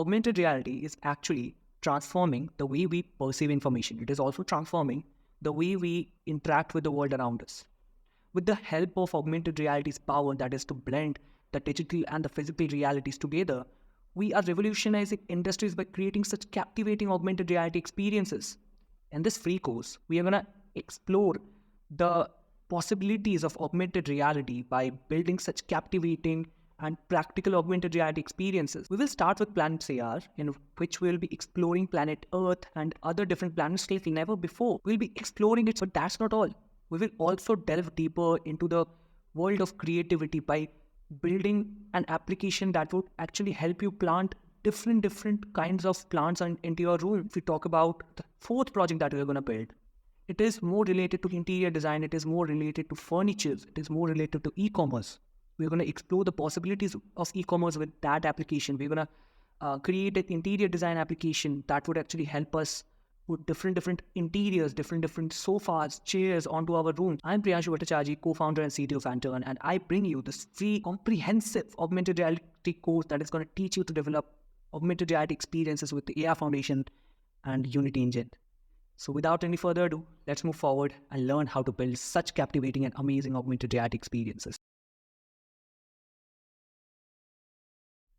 augmented reality is actually transforming the way we perceive information. It is also transforming the way we interact with the world around us. With the help of augmented reality's power, that is to blend the digital and the physical realities together, we are revolutionizing industries by creating such captivating augmented reality experiences. In this free course, we are going to explore the possibilities of augmented reality by building such captivating and practical augmented reality experiences. We will start with Planet AR, in which we'll be exploring planet Earth and other different planets like never before. We'll be exploring it, but that's not all. We will also delve deeper into the world of creativity by building an application that would actually help you plant different kinds of plants into your room. If we talk about the fourth project that we're going to build, it is more related to interior design, it is more related to furniture, it is more related to e-commerce. We're going to explore the possibilities of e-commerce with that application. We're going to create an interior design application that would actually help us put different interiors, different sofas, chairs onto our room. I'm Priyanshu Bhattacharjee, co-founder and CTO of Antern, and I bring you this free, comprehensive augmented reality course that is going to teach you to develop augmented reality experiences with the AR Foundation and Unity Engine. So without any further ado, let's move forward and learn how to build such captivating and amazing augmented reality experiences.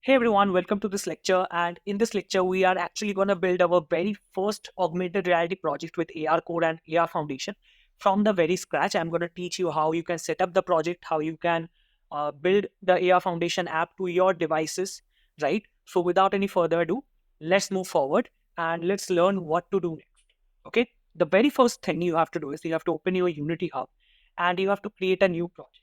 Hey everyone, welcome to this lecture, and in this lecture we are actually going to build our very first augmented reality project with AR Core and AR Foundation from the very scratch. I'm going to teach you how you can set up the project, how you can build the AR Foundation app to your devices, right? So without any further ado, let's move forward and let's learn what to do next. Okay, the very first thing you have to do is you have to open your Unity Hub and you have to create a new project.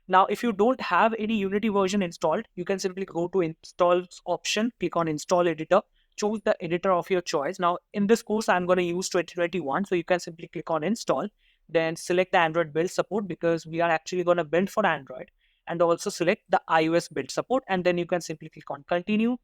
Now, if you don't have any Unity version installed, you can simply go to Installs option, click on Install Editor, choose the editor of your choice. Now, in this course, I'm going to use 2021, so you can simply click on Install, then select the Android build support because we are actually going to build for Android, and also select the iOS build support, and then you can simply click on Continue,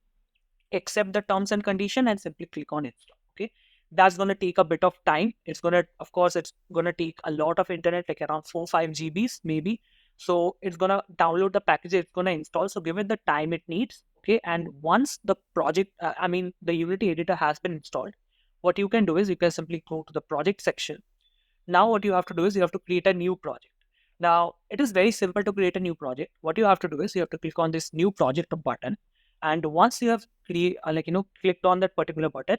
accept the terms and condition, and simply click on Install. Okay, that's going to take a bit of time. It's going to, of course, it's going to take a lot of internet, like around 4-5 GBs maybe. So it's going to download the package, it's going to install. So give it the time it needs. Okay. And once the project, the Unity editor has been installed, what you can do is you can simply go to the project section. Now what you have to do is you have to create a new project. Now it is very simple to create a new project. What you have to do is you have to click on this new project button. And once you have clicked on that particular button,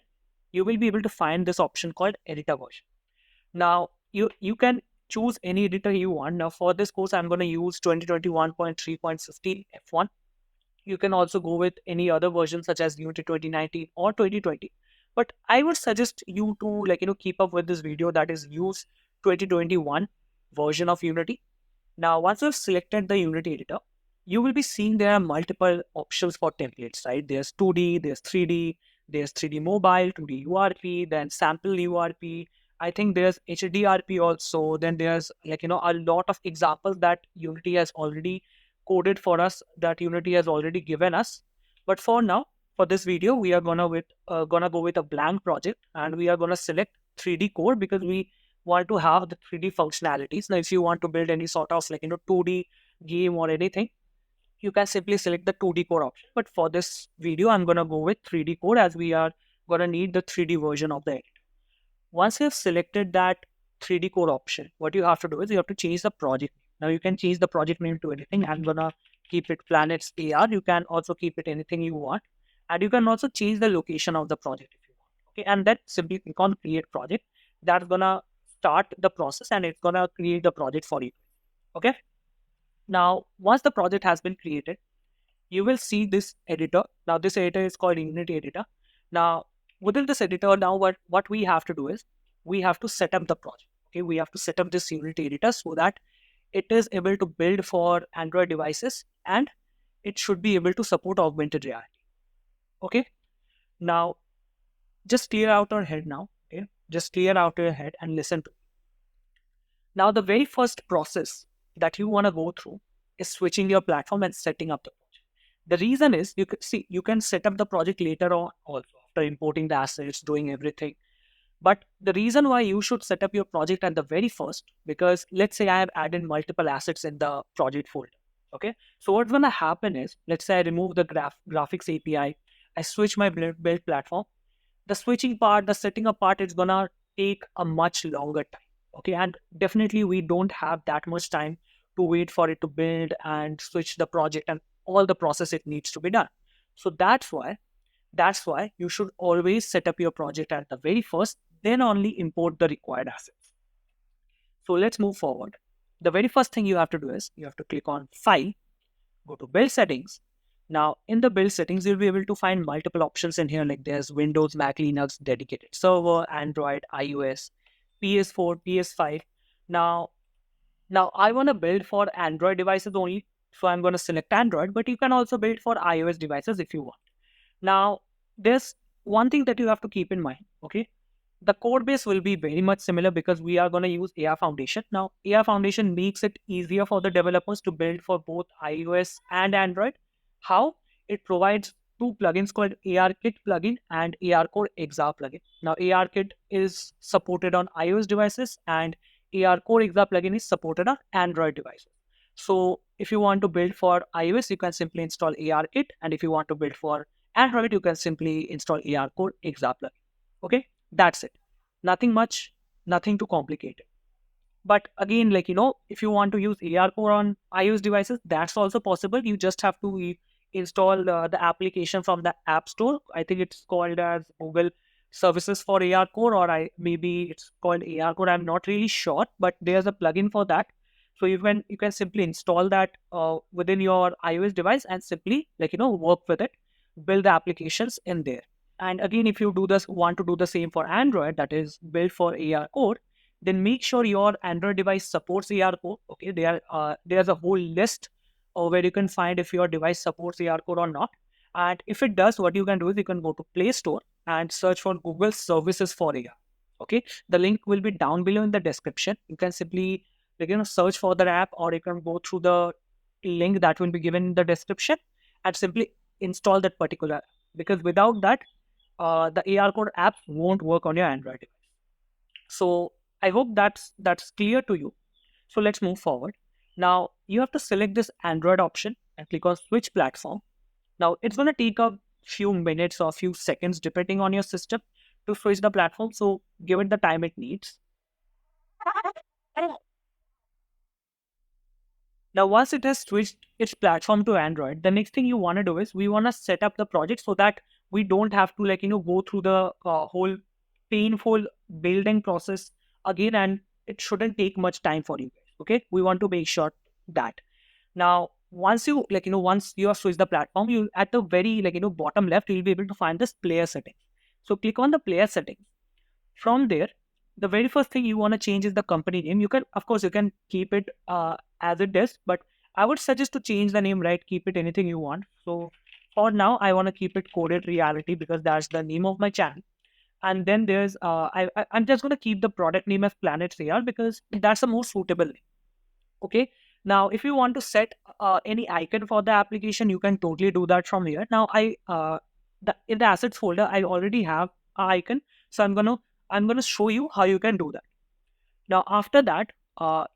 you will be able to find this option called editor version. Now you can choose any editor you want. Now for this course, I'm going to use 2021.3.15 F1. You can also go with any other version such as Unity 2019 or 2020. But I would suggest you to keep up with this video, that is use 2021 version of Unity. Now once you've selected the Unity editor, you will be seeing there are multiple options for templates, right? There's 2D, there's 3D, there's 3D mobile, 2D URP, then sample URP. I think there's HDRP also. Then there's a lot of examples that Unity has already coded for us, that Unity has already given us. But for now, for this video, we are gonna go with a blank project, and we are gonna select 3D core because we want to have the 3D functionalities. Now, if you want to build any sort of 2D game or anything, you can simply select the 2D core option. But for this video, I'm gonna go with 3D core as we are gonna need the 3D version of the editor. Once you have selected that 3D core option, what you have to do is you have to change the project. Now you can change the project name to anything. I'm gonna keep it Planets AR. You can also keep it anything you want. And you can also change the location of the project if you want. Okay, and then simply click on create project. That's gonna start the process and it's gonna create the project for you. Okay. Now, once the project has been created, you will see this editor. Now this editor is called Unity Editor. Now within this editor, now what we have to do is we have to set up the project. Okay, we have to set up this Unity editor so that it is able to build for Android devices and it should be able to support augmented reality. Okay, now just clear out your head now. Okay, just clear out your head and listen to me. Now the very first process that you want to go through is switching your platform and setting up the project. The reason is you can set up the project later on also after importing the assets, doing everything. But the reason why you should set up your project at the very first, because let's say I have added multiple assets in the project folder. Okay, so what's going to happen is, let's say I remove the graphics API, I switch my build platform. The switching part, the setting up part is gonna take a much longer time. Okay, and definitely we don't have that much time to wait for it to build and switch the project and all the process it needs to be done. So that's why you should always set up your project at the very first, then only import the required assets. So let's move forward. The very first thing you have to do is you have to click on File, go to Build Settings. Now, in the build settings, you'll be able to find multiple options in here, like there's Windows, Mac, Linux, dedicated server, Android, iOS, PS4, PS5. Now, now I want to build for Android devices only, so I'm going to select Android, but you can also build for iOS devices if you want. Now, there's one thing that you have to keep in mind, okay? The code base will be very much similar because we are going to use AR Foundation. Now, AR Foundation makes it easier for the developers to build for both iOS and Android. How? It provides two plugins called AR Kit plugin and AR Core XR plugin. Now, AR Kit is supported on iOS devices and AR Core XR plugin is supported on Android devices. So, if you want to build for iOS, you can simply install AR Kit, and if you want to build for Android, you can simply install AR Core XR plugin. Okay, that's it. Nothing much, nothing too complicated. But again, like, if you want to use AR Core on iOS devices, that's also possible. You just have to install the application from the App Store. I think it's called as Google Services for AR Core, or maybe it's called AR Core. I'm not really sure, but there's a plugin for that. So you can simply install that within your iOS device and simply, like, work with it, build the applications in there. And again, if you do this, want to do the same for Android, that is built for AR Core, then make sure your Android device supports AR Core. Okay, there's a whole list where you can find if your device supports AR Core or not. And if it does, what you can do is you can go to Play Store and search for Google Services for AR. Okay, the link will be down below in the description. You can simply, like, search for the app, or you can go through the link that will be given in the description and simply install that particular app. Because without that, the AR Core app won't work on your Android device. So I hope that's clear to you. So let's move forward. Now you have to select this Android option and click on Switch Platform. Now it's going to take a few minutes or a few seconds depending on your system to switch the platform. So give it the time it needs. Now, once it has switched its platform to Android, the next thing you want to do is we want to set up the project so that we don't have to, like, go through the whole painful building process again, and it shouldn't take much time for you guys. Okay, we want to make sure that. Now, once you have switched the platform, you at the very, bottom left, you'll be able to find this player settings. So click on the player settings. From there, the very first thing you want to change is the company name. You can, of course, you can keep it as it is, but I would suggest to change the name, right? Keep it anything you want. So for now, I want to keep it Coded Reality because that's the name of my channel. And then there's, I'm just going to keep the product name as Planet AR because that's the most suitable name. Okay. Now, if you want to set any icon for the application, you can totally do that from here. Now, in the assets folder, I already have an icon, so I'm gonna show you how you can do that. Now, after that,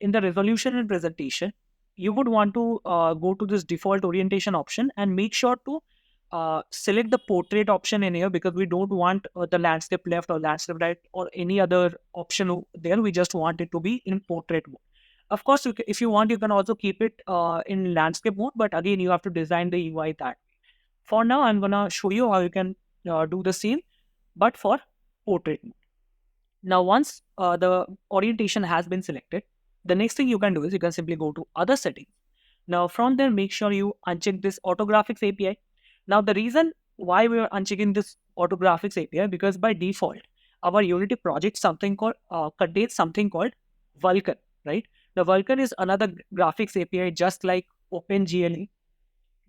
in the resolution and presentation, you would want to go to this default orientation option and make sure to select the portrait option in here because we don't want the landscape left or landscape right or any other option there. We just want it to be in portrait mode. Of course, if you want, you can also keep it in landscape mode, but again, you have to design the UI that. For now, I'm gonna show you how you can do the same, but for portrait mode. Now, once the orientation has been selected, the next thing you can do is you can simply go to other settings. Now, from there, make sure you uncheck this AutoGraphics API. Now, the reason why we are unchecking this AutoGraphics API because by default, our Unity project contains something called Vulkan, right? Now, Vulkan is another graphics API just like OpenGL,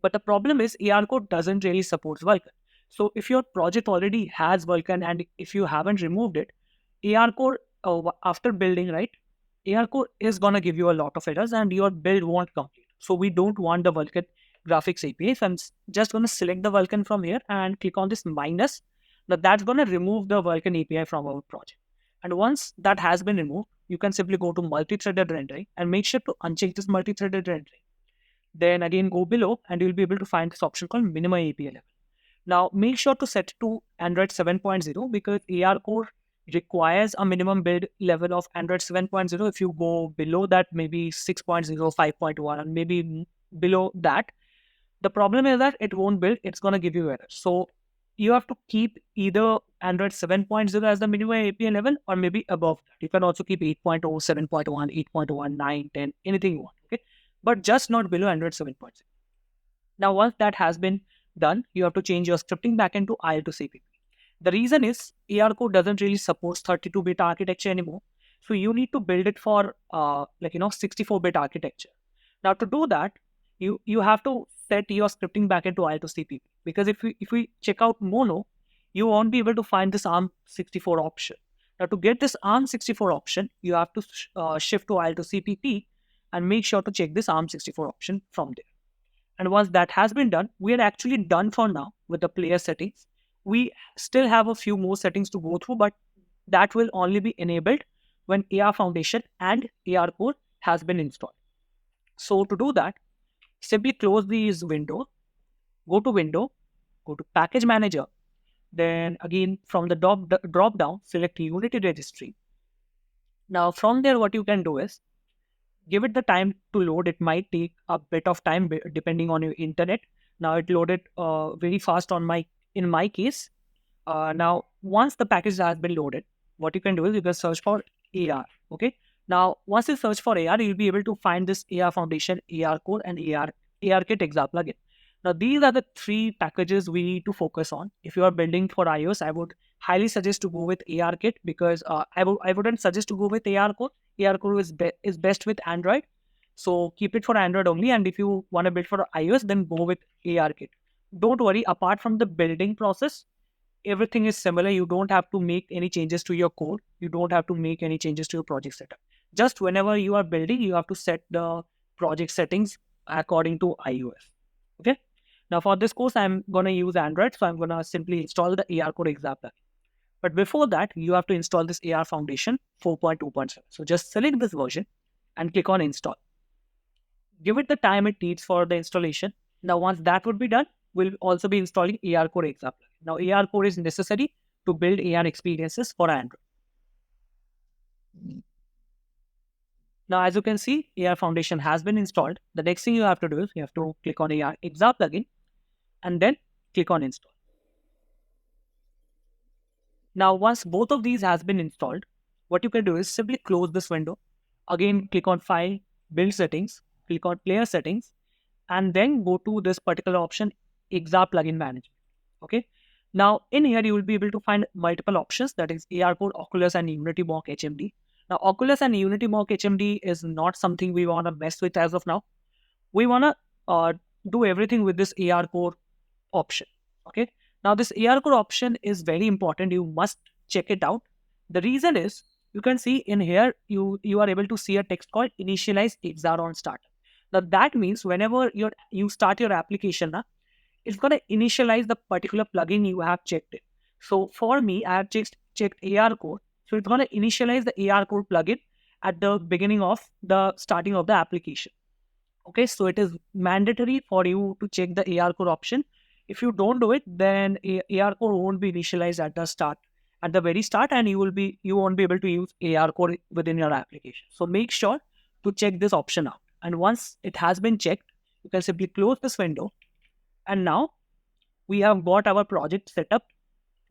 but the problem is AR code doesn't really support Vulkan. So if your project already has Vulkan and if you haven't removed it, AR core after building, right? AR core is gonna give you a lot of errors and your build won't complete. So we don't want the Vulkan graphics API. So I'm just gonna select the Vulkan from here and click on this minus. Now that's gonna remove the Vulkan API from our project. And once that has been removed, you can simply go to multi-threaded rendering and make sure to uncheck this multi-threaded rendering. Then again go below and you'll be able to find this option called minimum API level. Now, make sure to set it to Android 7.0 because AR Core requires a minimum build level of Android 7.0. If you go below that, maybe 6.0, 5.1, and maybe below that, the problem is that it won't build, it's going to give you error. So you have to keep either Android 7.0 as the minimum API level or maybe above that. You can also keep 8.0, 7.1, 8.1, 9, 10, anything you want. Okay. But just not below Android 7.0. Now, once that has been done, you have to change your scripting backend to IL to CPP. The reason is AR code doesn't really support 32-bit architecture anymore. So you need to build it for 64-bit architecture. Now to do that, you have to set your scripting backend to IL to CPP. Because if we check out Mono, you won't be able to find this ARM64 option. Now to get this ARM64 option, you have to shift to IL to CPP and make sure to check this ARM64 option from there. And once that has been done, we are actually done for now with the player settings. We still have a few more settings to go through, but that will only be enabled when AR Foundation and AR Core has been installed. So to do that, simply close these window, go to Window, go to Package Manager, then again from the drop down, select Unity Registry. Now from there, what you can do is give it the time to load. It might take a bit of time depending on your internet. Now it loaded very fast on in my case. Now once the package has been loaded, what you can do is you can search for AR. Okay. Now once you search for AR, you'll be able to find this AR Foundation, AR Core, and ARKit exa plugin. Now these are the three packages we need to focus on. If you are building for iOS, I would highly suggest to go with ARKit because I wouldn't suggest to go with AR Core. AR Core is best with Android. So keep it for Android only. And if you want to build for iOS, then go with ARKit. Don't worry, apart from the building process, everything is similar. You don't have to make any changes to your code. You don't have to make any changes to your project setup. Just whenever you are building, you have to set the project settings according to iOS. Okay. Now for this course, I'm going to use Android. So I'm going to simply install the AR Core example. But before that, you have to install this AR Foundation 4.2.7. So just select this version and click on install. Give it the time it needs for the installation. Now, once that would be done, we'll also be installing AR Core example. Now, AR Core is necessary to build AR experiences for Android. Now, as you can see, AR Foundation has been installed. The next thing you have to do is you have to click on AR Exa plugin and then click on install. Now, once both of these has been installed, what you can do is simply close this window. Again, click on File, Build Settings, click on Player Settings, and then go to this particular option, Exa Plugin Management. Okay. Now, in here, you will be able to find multiple options, that is AR Core, Oculus, and Unity Mock HMD. Now, Oculus and Unity Mock HMD is not something we want to mess with as of now. We want to do everything with this AR Core option. Okay. Now, this AR Core option is very important. You must check it out. The reason is, you can see in here, you are able to see a text called Initialize XR on Start. Now, that means whenever you start your application, it's going to initialize the particular plugin you have checked it. So for me, I have checked AR Core. So it's going to initialize the AR Core plugin at the beginning of the starting of the application. Okay, so it is mandatory for you to check the AR Core option. If you don't do it, then AR Core won't be initialized at the very start, and you won't be able to use AR Core within your application. So make sure to check this option out. And once it has been checked, you can simply close this window. And now we have got our project set up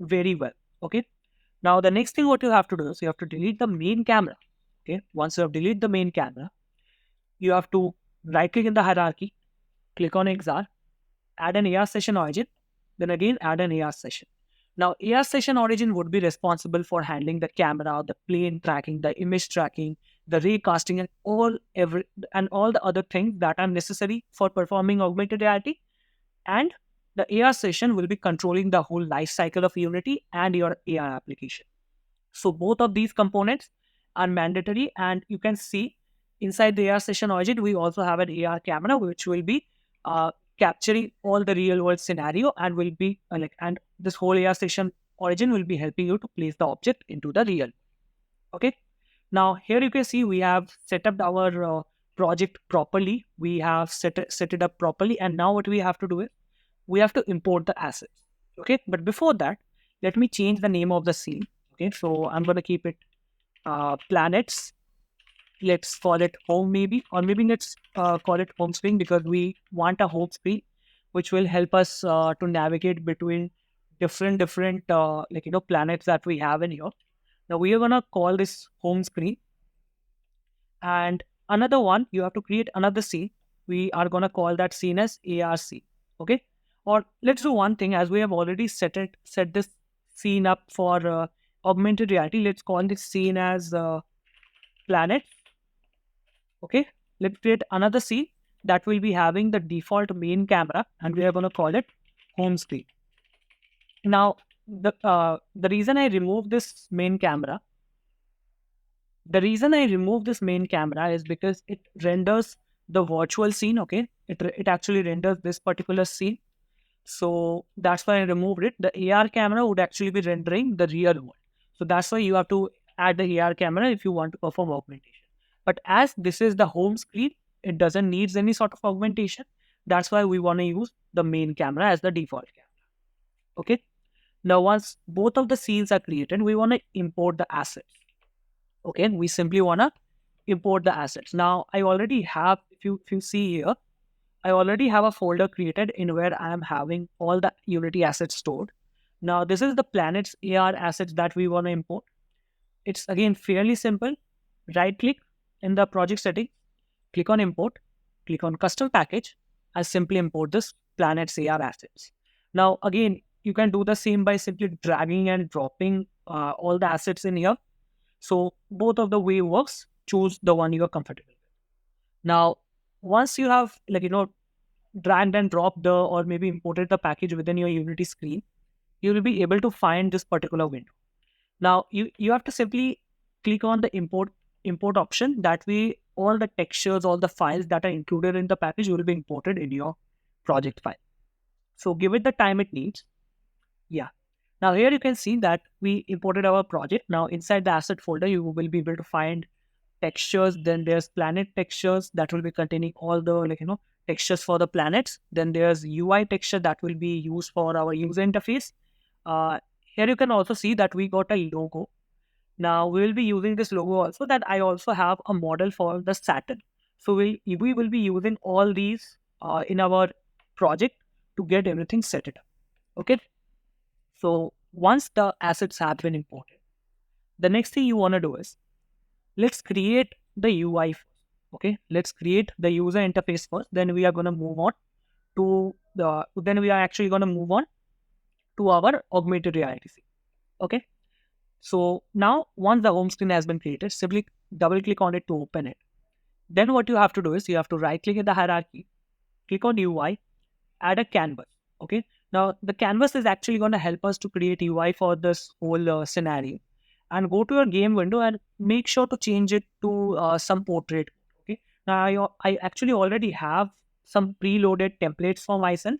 very well. Okay. Now the next thing what you have to do is you have to delete the main camera. Okay. Once you have deleted the main camera, you have to right click in the hierarchy, click on XR, add an AR session origin, then again add an AR session. Now AR session origin would be responsible for handling the camera, the plane tracking, the image tracking, the ray casting, and all the other things that are necessary for performing augmented reality. And the AR session will be controlling the whole life cycle of Unity and your AR application. So both of these components are mandatory, and you can see inside the AR session origin, we also have an AR camera, which will be capturing all the real world scenario and will be and this whole AR session origin will be helping you to place the object into the real. Okay. Now here you can see we have set up our project properly. We have set it up properly. And now what we have to do is we have to import the assets. Okay, but before that, let me change the name of the scene. Okay, so I'm going to keep it planets. Let's call it home maybe, or maybe let's call it home screen, because we want a home screen which will help us to navigate between different planets that we have in here. Now we are going to call this home screen, and another one, you have to create another scene. We are going to call that scene as ARC. Okay, or let's do one thing. As we have already set this scene up for augmented reality, let's call this scene as planet. Okay, let's create another scene that will be having the default main camera, and we are going to call it home screen. Now the reason I remove this main camera the reason I remove this main camera is because it renders the virtual scene. Okay, it actually renders this particular scene, so that's why I removed it. The AR camera would actually be rendering the real world, so that's why you have to add the AR camera if you want to perform augmentation. But as this is the home screen, it doesn't need any sort of augmentation. That's why we want to use the main camera as the default camera. Okay, now once both of the scenes are created, we want to import the assets. Okay, we simply want to import the assets. Now I already have, if you see here, I already have a folder created in where I am having all the Unity assets stored. Now this is the planets AR assets that we want to import. It's again fairly simple. Right click in the project setting, click on import, click on custom package. I simply import this planets AR assets. Now again, you can do the same by simply dragging and dropping all the assets in here. So both of the way works. Choose the one you are comfortable with. Now, once you have dragged and dropped the, or maybe imported the package within your Unity screen, you will be able to find this particular window. Now you have to simply click on the import option. That way, all the textures, all the files that are included in the package will be imported in your project file. So give it the time it needs. Yeah. Now here you can see that we imported our project. Now inside the asset folder, you will be able to find textures. Then there's planet textures that will be containing all the textures for the planets. Then there's UI texture that will be used for our user interface. Here you can also see that we got a logo. Now we will be using this logo also. That I also have a model for the Saturn. So we will be using all these in our project to get everything set it up. Okay. So once the assets have been imported, the next thing you want to do is, let's create the UI first. Okay, let's create the user interface first. Then we are going to move on to the. Then we are actually going to move on to our augmented reality scene. Okay, so now once the home screen has been created, simply double click on it to open it. Then what you have to do is you have to right click in the hierarchy, click on UI, add a canvas. Okay, now the canvas is actually going to help us to create UI for this whole scenario. And go to your game window and make sure to change it to some portrait. Okay, now I actually already have some preloaded templates for myself.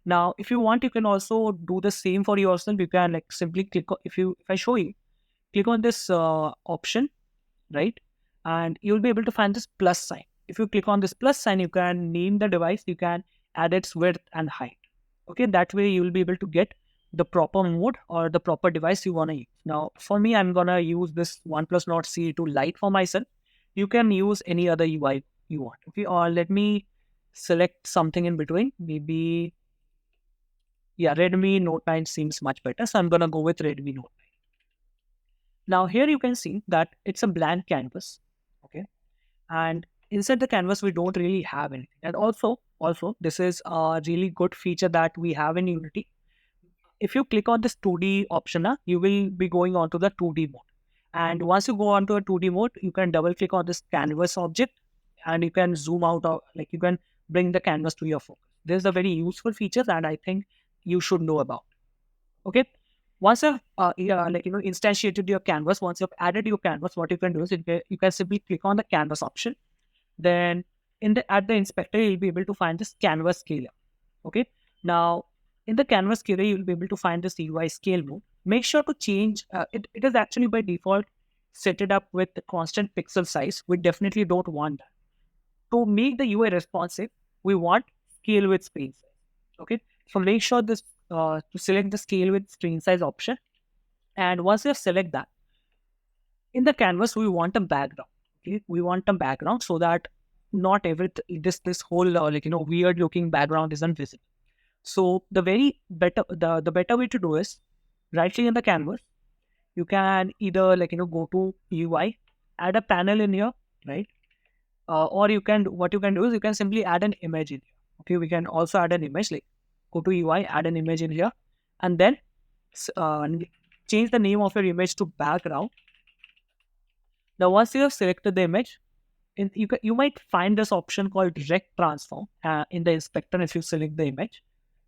Now if you want, you can also do the same for yourself. You can simply click if I show you, click on this option, right? And you'll be able to find this plus sign. If you click on this plus sign, you can name the device, you can add its width and height. Okay, that way you will be able to get the proper mode or the proper device you want to use. Now, for me, I'm gonna use this OnePlus Nord CE2 Lite for myself. You can use any other UI you want. Okay, or let me select something in between. Maybe, yeah, Redmi Note 9 seems much better. So I'm gonna go with Redmi Note 9. Now here you can see that it's a blank canvas. Okay, and inside the canvas we don't really have anything. And also this is a really good feature that we have in Unity. If you click on this 2D option, you will be going on to the 2D mode. And once you go on to a 2D mode, you can double click on this canvas object and you can zoom out, or you can bring the canvas to your focus. This is a very useful feature that I think you should know about. Okay. Once you've instantiated your canvas, once you've added your canvas, what you can do is you can simply click on the canvas option. Then at the inspector, you'll be able to find this canvas scaler. Okay. Now in the canvas scaler, you'll be able to find this UI scale mode. Make sure to change it is actually by default set it up with the constant pixel size. We definitely don't want that. To make the UI responsive, we want scale with screen size. Okay. So make sure this to select the scale with screen size option. And once you select that, in the canvas, we want a background. Okay, we want a background so that not every this whole weird looking background isn't visible. So the better way to do is right click in the canvas. You can either go to UI, add a panel in here, right? Or what you can do is you can simply add an image in here. Okay, we can also add an image, like go to UI, add an image in here, and then change the name of your image to background. Now, once you have selected the image, you might find this option called direct transform in the inspector if you select the image,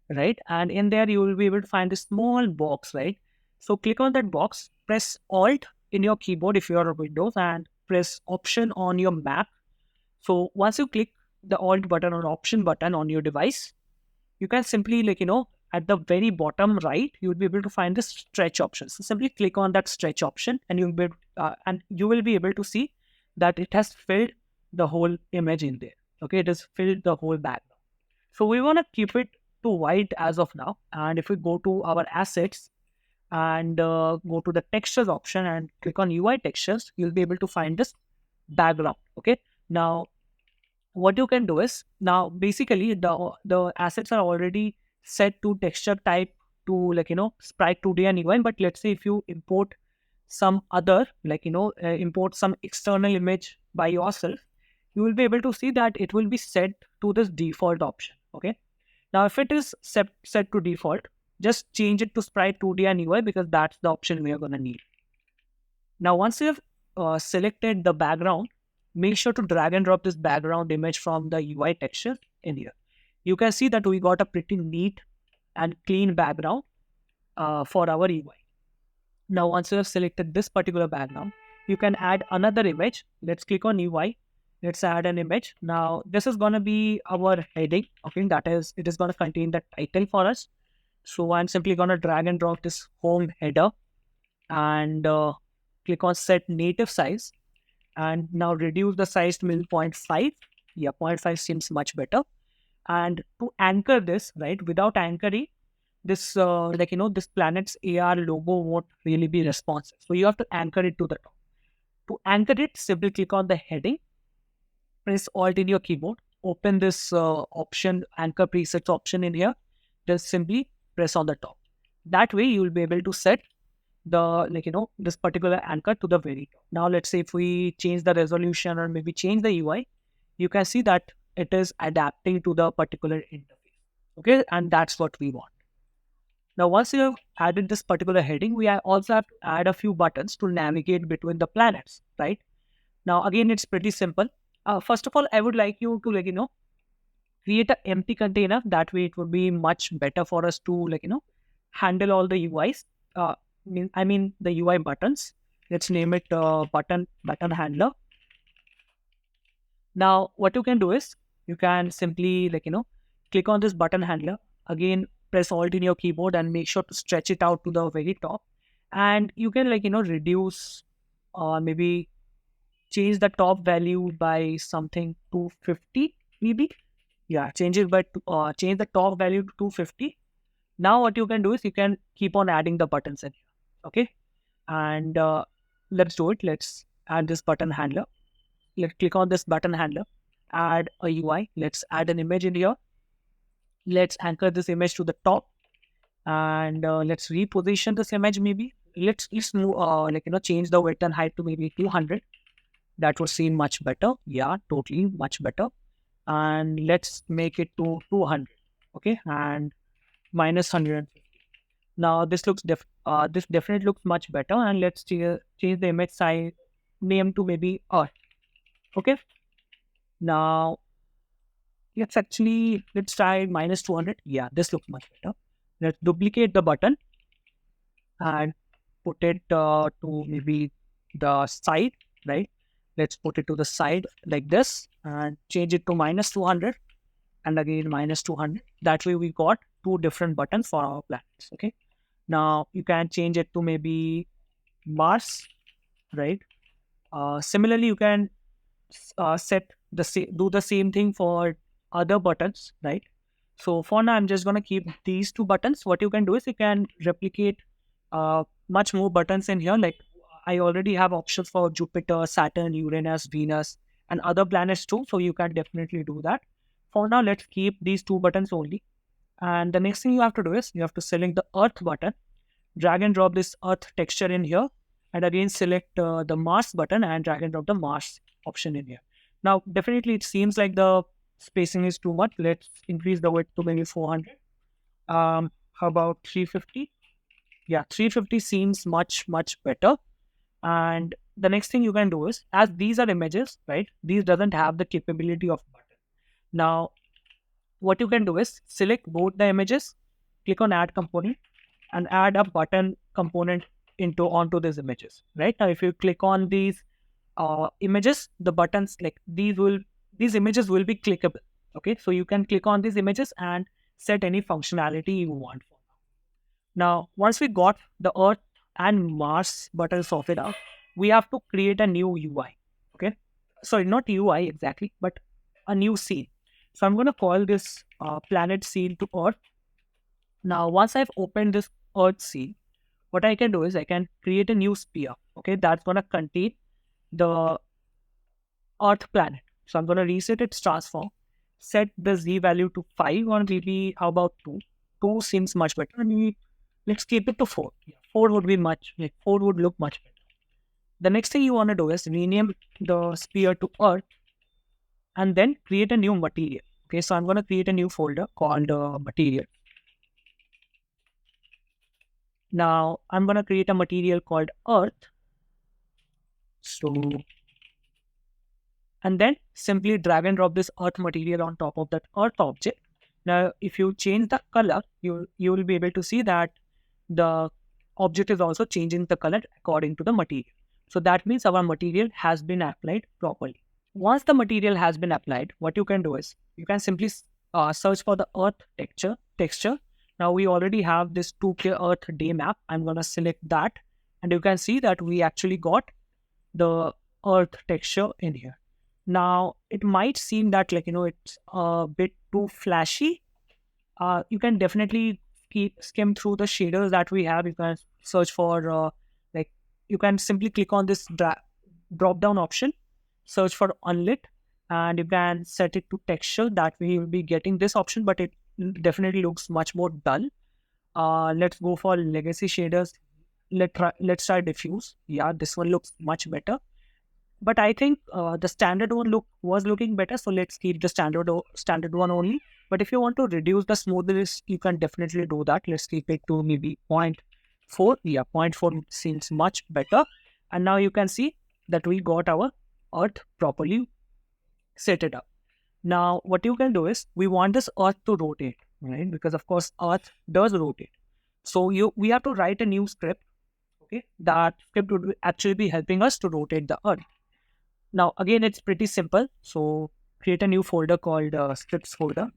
right? And in there, you will be able to find a small box, right? So click on that box, press Alt in your keyboard if you are on Windows, and press Option on your Mac. So once you click the Alt button or Option button on your device, you can simply at the very bottom right, you'll be able to find the stretch option. So simply click on that stretch option, and you will be able to see that it has filled the whole image in there. Okay, it has filled the whole background. So we want to keep it to white as of now. And if we go to our assets and go to the textures option and click on UI textures, you'll be able to find this background. Okay, now what you can do is, now basically the assets are already set to texture type to sprite 2D and UI. But let's say if you import some other import some external image by yourself, you will be able to see that it will be set to this default option. Okay, now if it is set to default, just change it to sprite 2D and UI, because that's the option we are going to need. Now once you have selected the background, make sure to drag and drop this background image from the UI texture in here. You can see that we got a pretty neat and clean background for our UI. Now, once you have selected this particular background, you can add another image. Let's click on UI. Let's add an image. Now, this is going to be our heading. Okay, that is, it is going to contain the title for us. So I'm simply going to drag and drop this home header and click on set native size. And now reduce the size to maybe 0.5. Yeah, 0.5 seems much better. And to anchor this, right, without anchoring, this this planet's AR logo won't really be responsive. So you have to anchor it to the top. To anchor it, simply click on the heading, press Alt in your keyboard, open this option, anchor presets option in here, just simply press on the top. That way you will be able to set the this particular anchor to the very top. Now let's say if we change the resolution or maybe change the UI, you can see that it is adapting to the particular interface. Okay, and that's what we want. Now, once you have added this particular heading, we also have to add a few buttons to navigate between the planets, right? Now, again, it's pretty simple. First of all, I would like you to create an empty container. That way, it would be much better for us to handle all the UIs. I mean the UI buttons. Let's name it button handler. Now, what you can do is you can simply click on this button handler. Again, press Alt in your keyboard and make sure to stretch it out to the very top. And you can reduce or maybe change the top value by something 250 maybe. Yeah, change the top value to 250. Now what you can do is you can keep on adding the buttons in here. Okay, and let's do it. Let's add this button handler. Let's click on this button handler, add a UI. Let's add an image in here. Let's anchor this image to the top, and let's reposition this image. Maybe let's move change the width and height to maybe 200. That would seem much better. Yeah, totally much better. And let's make it to 200. Okay, and minus 150. Now this looks this definitely looks much better. And let's change the image size name to maybe Earth. Okay, now let's try minus 200. Yeah, this looks much better. Let's duplicate the button and put it to maybe the side, right? Let's put it to the side like this and change it to minus 200 and again minus 200. That way we got two different buttons for our planets. Okay, now you can change it to maybe Mars, right? Similarly, you can do the same thing for other buttons, right? So for now, I'm just going to keep these two buttons. What you can do is you can replicate much more buttons in here. Like I already have options for Jupiter, Saturn, Uranus, Venus, and other planets too. So you can definitely do that. For now, let's keep these two buttons only. And the next thing you have to do is you have to select the Earth button, drag and drop this Earth texture in here, and again select the Mars button and drag and drop the Mars option in here. Now, definitely it seems like the spacing is too much. Let's increase the width to maybe 400. How about 350? Yeah, 350 seems much better. And the next thing you can do is, as these are images, right? These doesn't have the capability of button. Now, what you can do is select both the images, click on add component, and add a button component into onto these images. Right now, if you click on these images, the buttons like these images will be clickable. Okay, so you can click on these images and set any functionality you want for. Now, once we got the Earth and Mars button sorted out, we have to create a new UI. Okay, sorry, not UI exactly, but a new scene. So I'm going to call this planet scene to Earth. Now, once I've opened this Earth scene, what I can do is I can create a new sphere. Okay, that's going to contain the Earth planet. So I'm going to reset its transform, set the Z value to 5 or maybe how about 2? 2 seems much better. Maybe let's keep it to 4. Yeah, 4 would be much, like 4 would look much better. The next thing you want to do is rename the sphere to Earth and then create a new material. Okay, so I'm going to create a new folder called material. Now I'm going to create a material called Earth. So, and then simply drag and drop this Earth material on top of that Earth object. Now, if you change the color, you will be able to see that the object is also changing the color according to the material. So that means our material has been applied properly. Once the material has been applied, what you can do is you can simply search for the Earth texture. Now we already have this 2K Earth day map. I'm going to select that, and you can see that we actually got the Earth texture in here. Now it might seem that it's a bit too flashy. You can definitely skim through the shaders that we have. You can search for you can simply click on this drop down option, search for unlit, and you can set it to texture. That way you will be getting this option, but it definitely looks much more dull. Let's go for legacy shaders. Let's try diffuse. Yeah, this one looks much better. But I think the standard one was looking better, so let's keep the standard one only. But if you want to reduce the smoothness, you can definitely do that. Let's keep it to maybe 0.4. Yeah, 0.4 seems much better. And now you can see that we got our Earth properly set it up. Now, what you can do is we want this Earth to rotate, right? Because of course Earth does rotate. So we have to write a new script. Okay, that script would actually be helping us to rotate the Earth. Now, again, it's pretty simple. So create a new folder called scripts folder.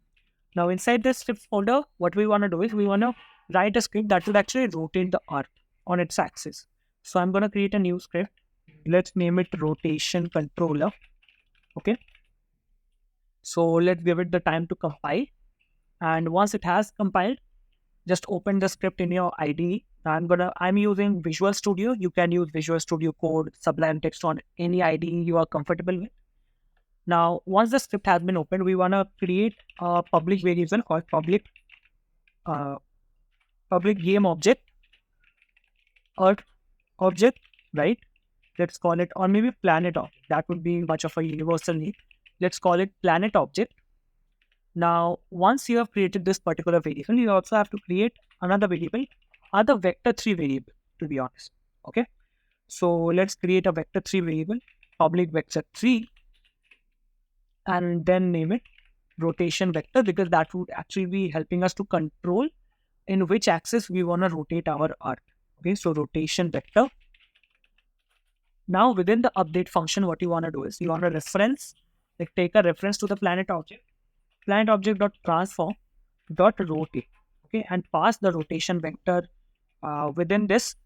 Now, inside this scripts folder, what we want to do is we want to write a script that will actually rotate the Earth on its axis. So I'm going to create a new script. Let's name it rotation controller. Okay. So let's give it the time to compile. And once it has compiled, just open the script in your IDE. I'm using Visual Studio. You can use Visual Studio Code, Sublime Text on any IDE you are comfortable with. Now, once the script has been opened, we want to create a public variable called public game object, Earth object, right? Let's call it, or maybe planet object. That would be much of a universal name. Let's call it planet object. Now, once you have created this particular variable, you also have to create another variable, other vector3 variable, to be honest. Okay. So let's create a vector3 variable, public vector3, and then name it rotation vector, because that would actually be helping us to control in which axis we want to rotate our Earth. Okay, so rotation vector. Now within the update function, what you want to do is you want to reference, like take a reference to the planet object dot transform dot rotate. Okay, and pass the rotation vector within this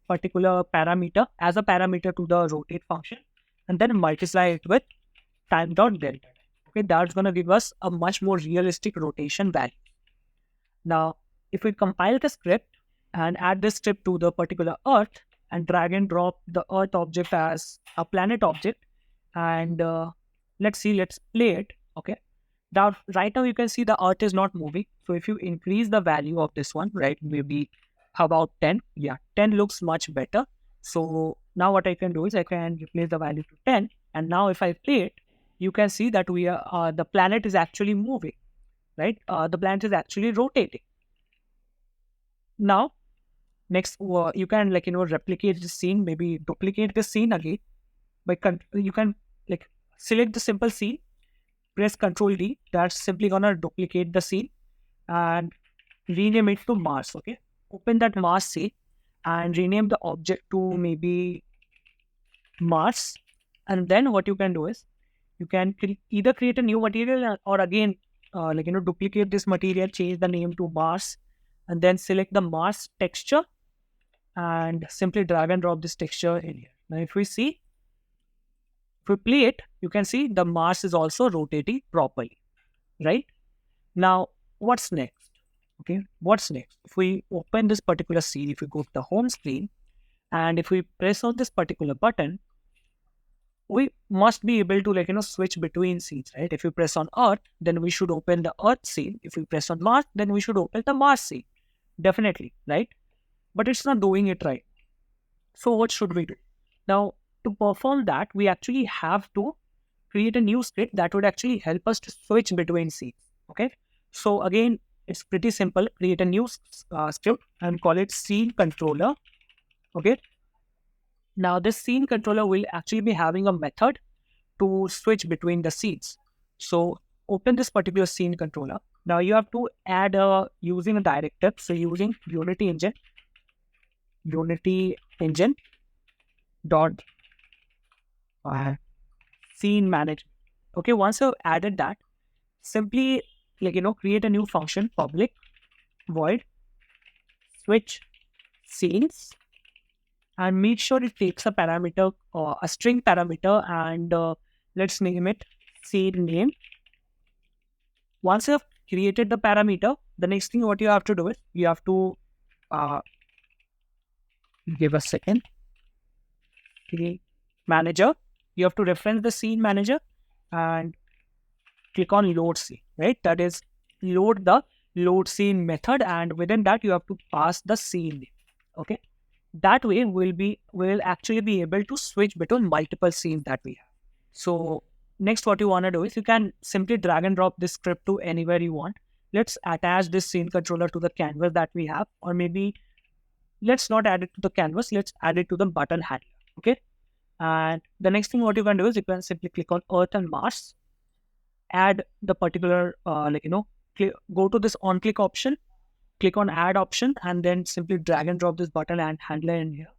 particular parameter as a parameter to the rotate function, and then multiply it with time dot delta. Okay, that's going to give us a much more realistic rotation value. Now, if we compile the script and add this script to the particular Earth and drag and drop the Earth object as a planet object, and let's see, let's play it. Okay. Now, right now you can see the Earth is not moving. So if you increase the value of this one, right, maybe about 10, yeah, 10 looks much better. So now what I can do is I can replace the value to 10, and now if I play it, you can see that we are the planet is actually moving, right? The planet is actually rotating. Now, next, you can replicate the scene, maybe duplicate the scene again. You can like select the simple scene, press Control D. That's simply gonna duplicate the scene and rename it to Mars. Okay, open that Mars scene and rename the object to maybe Mars. And then what you can do is you can either create a new material or again duplicate this material, change the name to Mars, and then select the Mars texture and simply drag and drop this texture in here. Now if we play it, you can see the Mars is also rotating properly, right? Now what's next? Okay, what's next? If we open this particular scene, if we go to the home screen and if we press on this particular button, we must be able to switch between scenes, right? If you press on Earth, then we should open the Earth scene. If we press on Mars, then we should open the Mars scene, definitely, right? But it's not doing it right. So what should we do? Now, to perform that, we actually have to create a new script that would actually help us to switch between scenes. Okay. So again, it's pretty simple. Create a new script and call it scene controller. Okay. Now this scene controller will actually be having a method to switch between the scenes. So open this particular scene controller. Now you have to add using a directive. So using Unity engine dot scene management. Okay, once you've added that, simply create a new function, public void switch scenes, and make sure it takes a parameter or a string parameter, and let's name it scene name. Once you've created the parameter, the next thing what you have to do is you have to give a second. Okay, manager. You have to reference the scene manager and click on load scene, right? That is load the load scene method, and within that you have to pass the scene name. Okay, that way we'll actually be able to switch between multiple scenes that we have. So next what you want to do is you can simply drag and drop this script to anywhere you want. Let's attach this scene controller to the canvas that we have, or maybe let's not add it to the canvas, let's add it to the button handler. Okay, and the next thing what you can do is you can simply click on Earth and Mars, add the particular go to this on click option, click on add option, and then simply drag and drop this button and handler in here.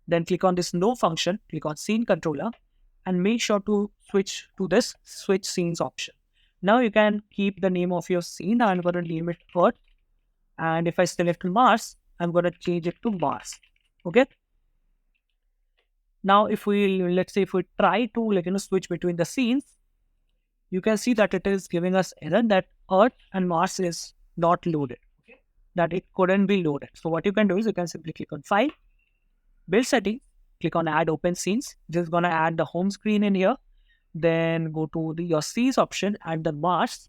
Then click on this no function, click on scene controller, and make sure to switch to this switch scenes option. Now you can keep the name of your scene. I'm going to name it Earth, and if I select Mars, I'm going to change it to Mars. Okay, now if we let's say if we try to switch between the scenes, you can see that it is giving us error that Earth and Mars is not loaded, okay? That it couldn't be loaded. So what you can do is you can simply click on File, Build Setting, click on Add Open Scenes. This is going to add the home screen in here. Then go to your scenes option, add the Mars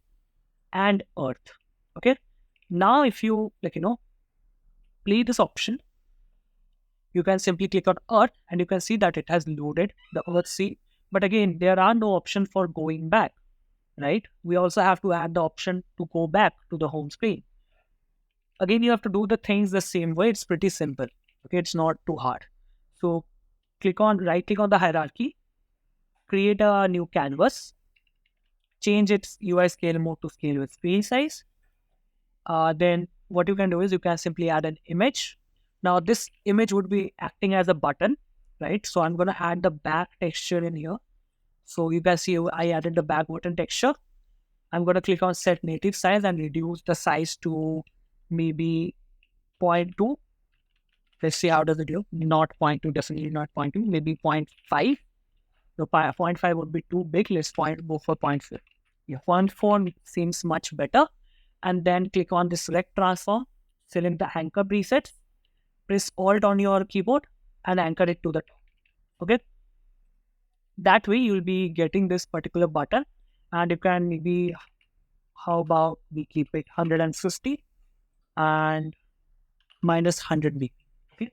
and Earth. Okay. Now if you play this option, you can simply click on Earth and you can see that it has loaded the Earth scene. But again, there are no option for going back, right? We also have to add the option to go back to the home screen. Again, you have to do the things the same way. It's pretty simple. Okay, it's not too hard. So right click on the hierarchy, create a new canvas, change its UI scale mode to scale with screen size. Then what you can do is you can simply add an image. Now this image would be acting as a button, right? So I'm going to add the back texture in here. So you can see I added the back button texture. I'm going to click on set native size and reduce the size to maybe 0.2. Let's see how does it do. Not 0.2, definitely not 0.2, maybe 0.5. So 0.5 would be too big. Let's go for 0.4. Yeah, 0.4 seems much better. and then click on the select transform, select the anchor presets, press Alt on your keyboard and anchor it to the top. Okay. That way you'll be getting this particular button, and you can maybe, how about we keep it 150 and minus 100 B. Okay.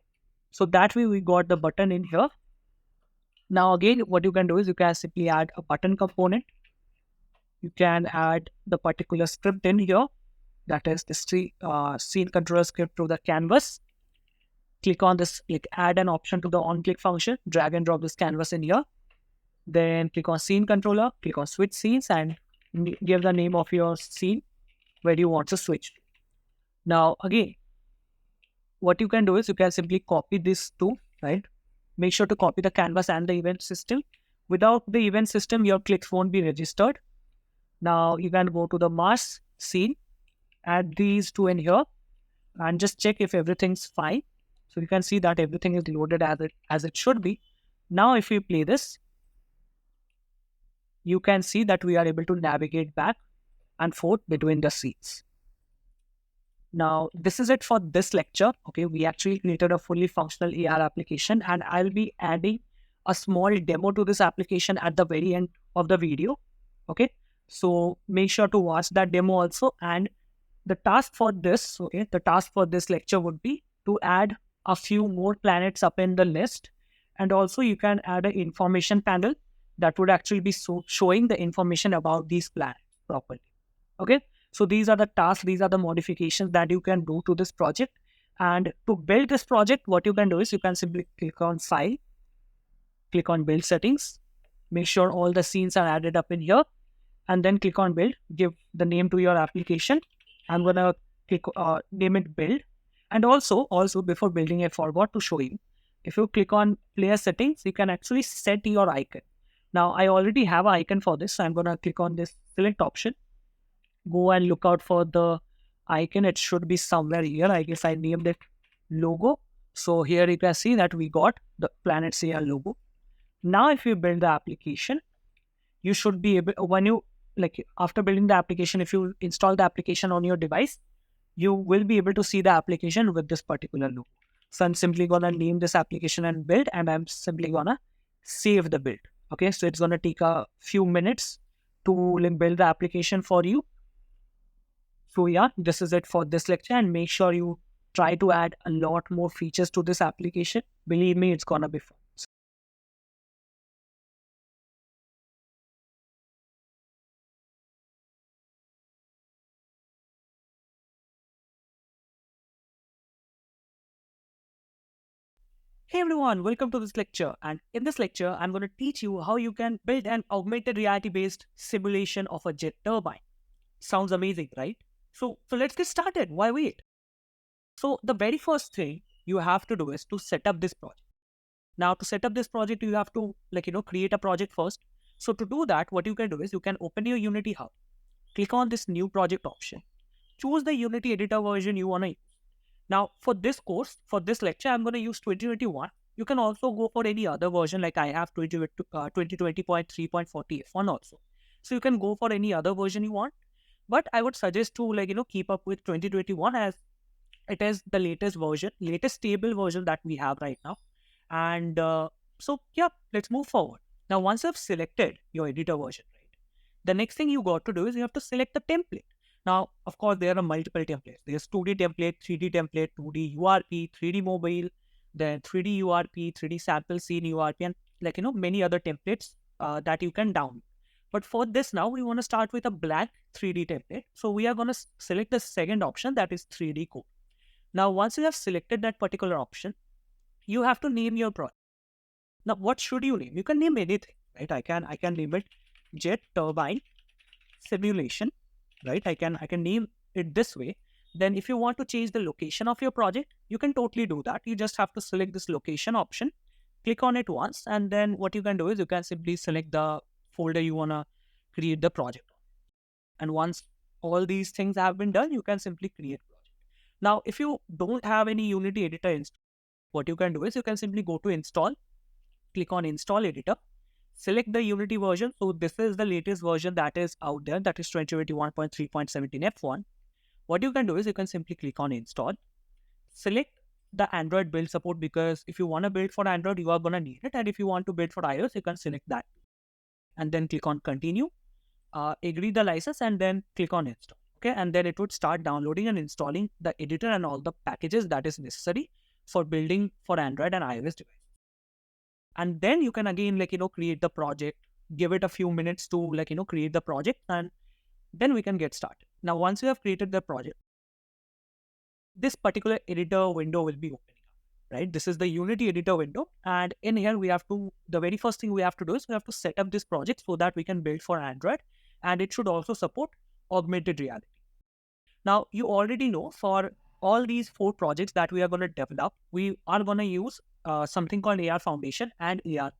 So that way we got the button in here. Now again, what you can do is you can simply add a button component. You can add the particular script in here, that is the scene controller script to the canvas. Click on this, like add an option to the on-click function, drag and drop this canvas in here. Then click on scene controller, click on switch scenes and give the name of your scene where you want to switch. Now again, what you can do is you can simply copy this too, right? Make sure to copy the canvas and the event system. Without the event system, your clicks won't be registered. Now you can go to the mask scene, add these two in here, and just check if everything's fine. So you can see that everything is loaded as it should be. Now if we play this, you can see that we are able to navigate back and forth between the scenes. Now, this is it for this lecture. Okay, we actually created a fully functional AR application, and I'll be adding a small demo to this application at the very end of the video. Okay, so make sure to watch that demo also. And the task for this, the task for this lecture would be to add a few more planets up in the list. And also you can add an information panel that would actually be showing the information about these planets properly. Okay. So these are the tasks, these are the modifications that you can do to this project. And to build this project, what you can do is you can simply click on File, click on Build Settings, make sure all the scenes are added up in here, and then click on Build, give the name to your application. I'm going to click name it Build. And also before building, I forgot to show you, if you click on Player Settings, you can actually set your icon. Now, I already have an icon for this, so I'm going to click on this Select option. Go and look out for the icon. It should be somewhere here. I guess I named it Logo. So here you can see that we got the Planet AR logo. Now, if you build the application, you should be able, when you, after building the application, if you install the application on your device, you will be able to see the application with this particular logo. So I'm simply going to name this application and build, and I'm simply going to save the build. Okay, so it's going to take a few minutes to build the application for you. So yeah, this is it for this lecture, and make sure you try to add a lot more features to this application. Believe me, it's going to be fun. Hey everyone, welcome to this lecture. And in this lecture, I'm going to teach you how you can build an augmented reality based simulation of a jet turbine. Sounds amazing, right? So let's get started. Why wait? So the very first thing you have to do is to set up this project. Now to set up this project, you have to create a project first. So to do that, what you can do is you can open your Unity Hub, click on this new project option, choose the Unity editor version you want to use. Now for this course, for this lecture, I'm going to use 2021. You can also go for any other version, like I have 2020.3.40 F1 also. So you can go for any other version you want. But I would suggest to keep up with 2021 as it is the latest version, latest stable version that we have right now. And so yeah, let's move forward. Now, once you've selected your editor version, right, the next thing you got to do is you have to select the template. Now, of course, there are multiple templates. There's 2D template, 3D template, 2D URP, 3D mobile, then 3D URP, 3D sample scene URP, and many other templates that you can download. But for this now, we want to start with a blank 3D template. So we are going to select the second option, that is 3D code. Now, once you have selected that particular option, you have to name your project. Now, what should you name? You can name anything, right? I can name it Jet Turbine Simulation, right? I can name it this way. Then if you want to change the location of your project, you can totally do that. You just have to select this location option, click on it once, and then what you can do is you can simply select the folder you want to create the project. And once all these things have been done, you can simply create project. Now, if you don't have any Unity editor installed, what you can do is you can simply go to install, click on install editor, select the Unity version. So this is the latest version that is out there, that is 2021.3.17 F1. What you can do is you can simply click on install, select the Android build support, because if you want to build for Android, you are going to need it. And if you want to build for iOS, you can select that. And then click on continue, agree the license, and then click on install. Okay, and then it would start downloading and installing the editor and all the packages that is necessary for building for Android and iOS device. And then you can again create the project, give it a few minutes to create the project, and then we can get started. Now, once you have created the project, this particular editor window will be opening up, right? This is the Unity editor window. And in here, the very first thing we have to do is we have to set up this project so that we can build for Android. And it should also support augmented reality. Now, you already know for all these 4 projects that we are going to develop, we are going to use something called AR Foundation and AR.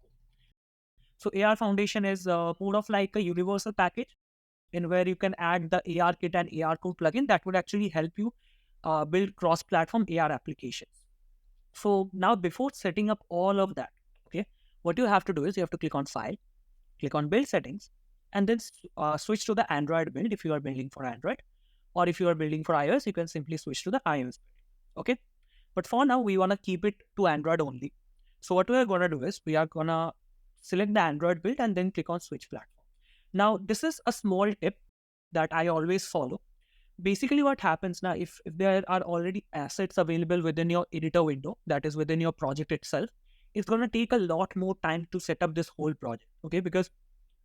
So AR Foundation is more of like a universal package in where you can add the AR kit and AR code plugin that would actually help you build cross-platform AR applications. So now, before setting up all of that, okay, what you have to do is you have to click on File, click on Build Settings, and then switch to the Android build if you are building for Android. Or if you are building for iOS, you can simply switch to the iOS build. Okay, but for now, we want to keep it to Android only. So what we are going to do is we are going to select the Android build and then click on Switch Platform. Now, this is a small tip that I always follow. Basically, what happens now, if there are already assets available within your editor window, that is within your project itself, it's going to take a lot more time to set up this whole project, okay? Because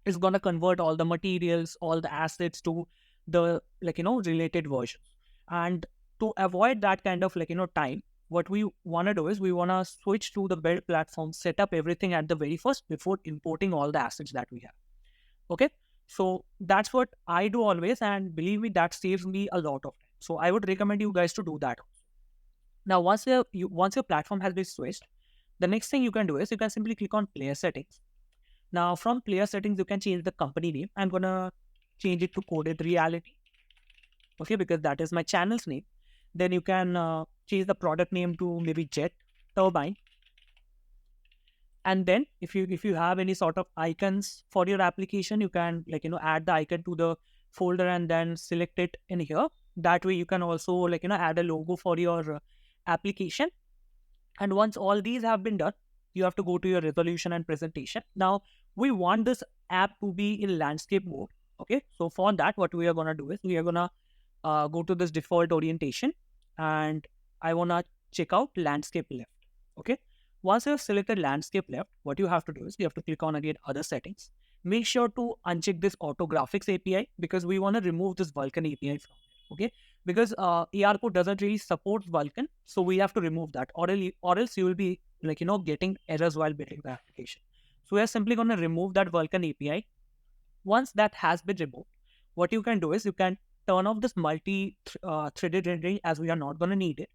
it's going to convert all the materials, all the assets to the related versions. And to avoid that kind of time, what we want to do is we want to switch to the build platform, set up everything at the very first before importing all the assets that we have. Okay, so that's what I do always, and believe me, that saves me a lot of time. So I would recommend you guys to do that. Now, once your platform has been switched, the next thing you can do is you can simply click on player settings. Now, from player settings, you can change the company name. I'm gonna change it to Coded Reality, okay, because that is my channel's name. Then you can change the product name to maybe Jet Turbine. And then if you have any sort of icons for your application, you can add the icon to the folder and then select it in here. That way you can also add a logo for your application. And once all these have been done, you have to go to your resolution and presentation. Now, we want this app to be in landscape mode. Okay, so for that, what we are going to do is we are going to go to this default orientation, and I want to check out landscape left. Okay, once you have selected landscape left, what you have to do is you have to click on again other settings. Make sure to uncheck this auto graphics API, because we want to remove this Vulkan API from it. Okay, because AR code doesn't really support Vulkan, so we have to remove that, or else you will be getting errors while building the application. So we are simply going to remove that Vulkan API. Once that has been removed, what you can do is you can turn off this multi-threaded rendering, as we are not going to need it,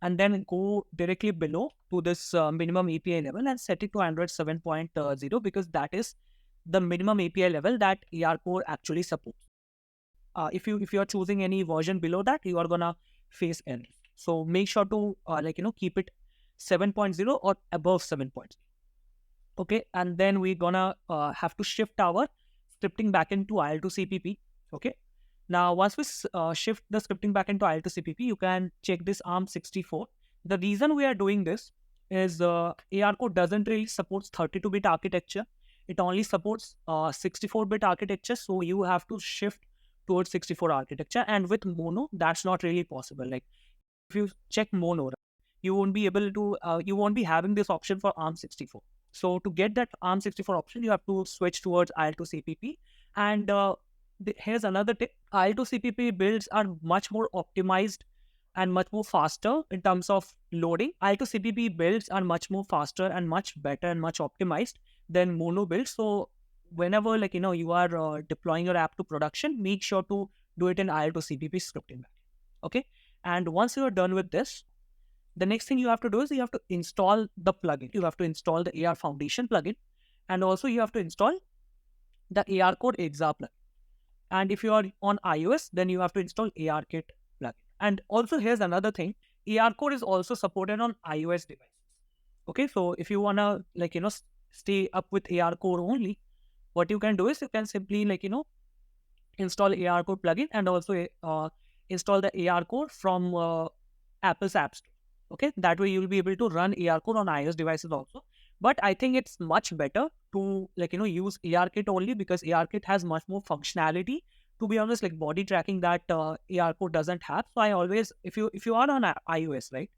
and then go directly below to this minimum API level and set it to Android 7.0, because that is the minimum API level that AR Core actually supports. If you are choosing any version below that, you are gonna face errors. So make sure to keep it 7.0 or above 7.0. Okay, and then we're gonna have to shift our scripting back into IL2 CPP. Okay, now once we shift the scripting back into IL2 CPP, you can check this ARM64. The reason we are doing this is AR Code doesn't really support 32-bit architecture. It only supports 64-bit architecture. So you have to shift towards 64 architecture. And with Mono, that's not really possible. Like if you check Mono, you won't be able to, you won't be having this option for ARM64. So to get that ARM64 option, you have to switch towards IL2 CPP. And here's another tip. IL2 CPP builds are much more optimized and much more faster in terms of loading. IL2 CPP builds are much more faster and much better and much optimized than Mono builds. So whenever you are deploying your app to production, make sure to do it in IL2 CPP scripting. Okay, and once you are done with this, the next thing you have to do is you have to install the plugin. You have to install the AR Foundation plugin, and also you have to install the AR Code Exa plugin. And if you are on iOS, then you have to install AR Kit plugin. And also here's another thing: AR Code is also supported on iOS devices. Okay, so if you wanna stay up with AR Code only, what you can do is you can simply install AR Code plugin and also install the AR core from Apple's App Store. Okay, that way you'll be able to run AR core on iOS devices also. But I think it's much better to use ARKit only, because ARKit has much more functionality. To be honest, like body tracking that AR core doesn't have. So I always, if you are on iOS, right,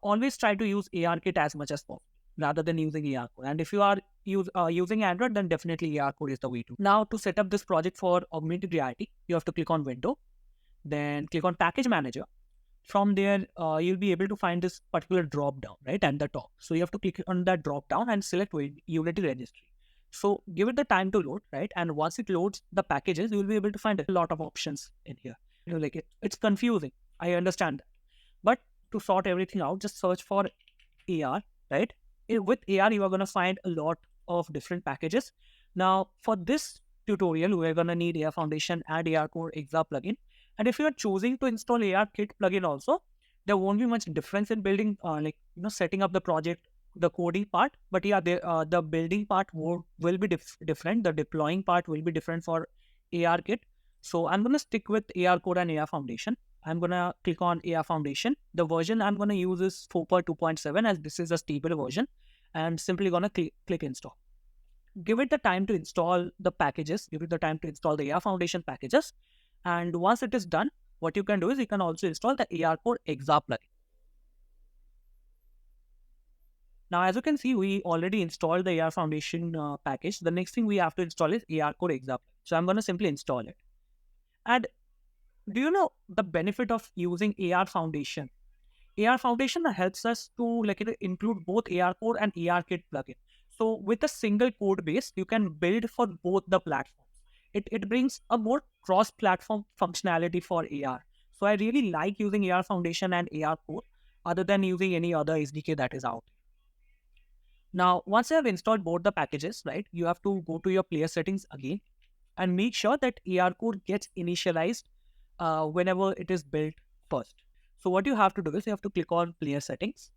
always try to use ARKit as much as possible rather than using AR core. And if you are using Android, then definitely AR core is the way to. Now to set up this project for augmented reality, you have to click on Window, then click on Package Manager. From there, you'll be able to find this particular drop down right at the top. So you have to click on that drop down and select Unity Registry. So give it the time to load, right? And once it loads the packages, you'll be able to find a lot of options in here. It's confusing. I understand that. But to sort everything out, just search for AR, right? With AR, you are going to find a lot of different packages. Now, for this tutorial, we're going to need AR Foundation and AR Core Exa plugin. And if you are choosing to install AR Kit plugin also, there won't be much difference in building, setting up the project, the coding part. But yeah, the building part will be different. The deploying part will be different for AR Kit. So I'm going to stick with AR Core and AR Foundation. I'm going to click on AR Foundation. The version I'm going to use is 4.2.7, as this is a stable version. I'm simply going to click install. Give it the time to install the packages. Give it the time to install the AR Foundation packages. And once it is done, what you can do is you can also install the AR Core Exa plugin. Now, as you can see, we already installed the AR Foundation package. The next thing we have to install is AR Core Exa. So I'm going to simply install it. And do you know the benefit of using AR Foundation? AR Foundation helps us to include both AR Core and AR Kit plugin. So with a single code base, you can build for both the platforms. It brings a more cross-platform functionality for AR. So I really like using AR Foundation and AR Core other than using any other SDK that is out. Now, once you have installed both the packages, right, you have to go to your player settings again and make sure that AR Core gets initialized whenever it is built first. So what you have to do is you have to click on player settings,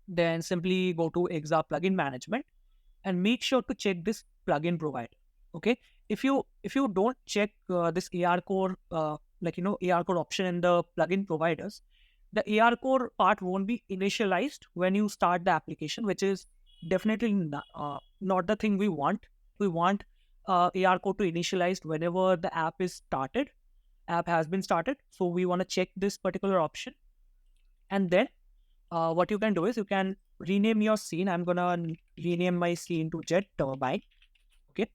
then simply go to Exa plugin management and make sure to check this plugin provider. Okay, if you don't check this AR Core AR Core option in the plugin providers, the AR Core part won't be initialized when you start the application, which is definitely not the thing we want. We want AR Core to initialize whenever the app has been started. So we want to check this particular option. And then what you can do is you can rename your scene. I'm going to rename my scene to Jet Turbine. Okay.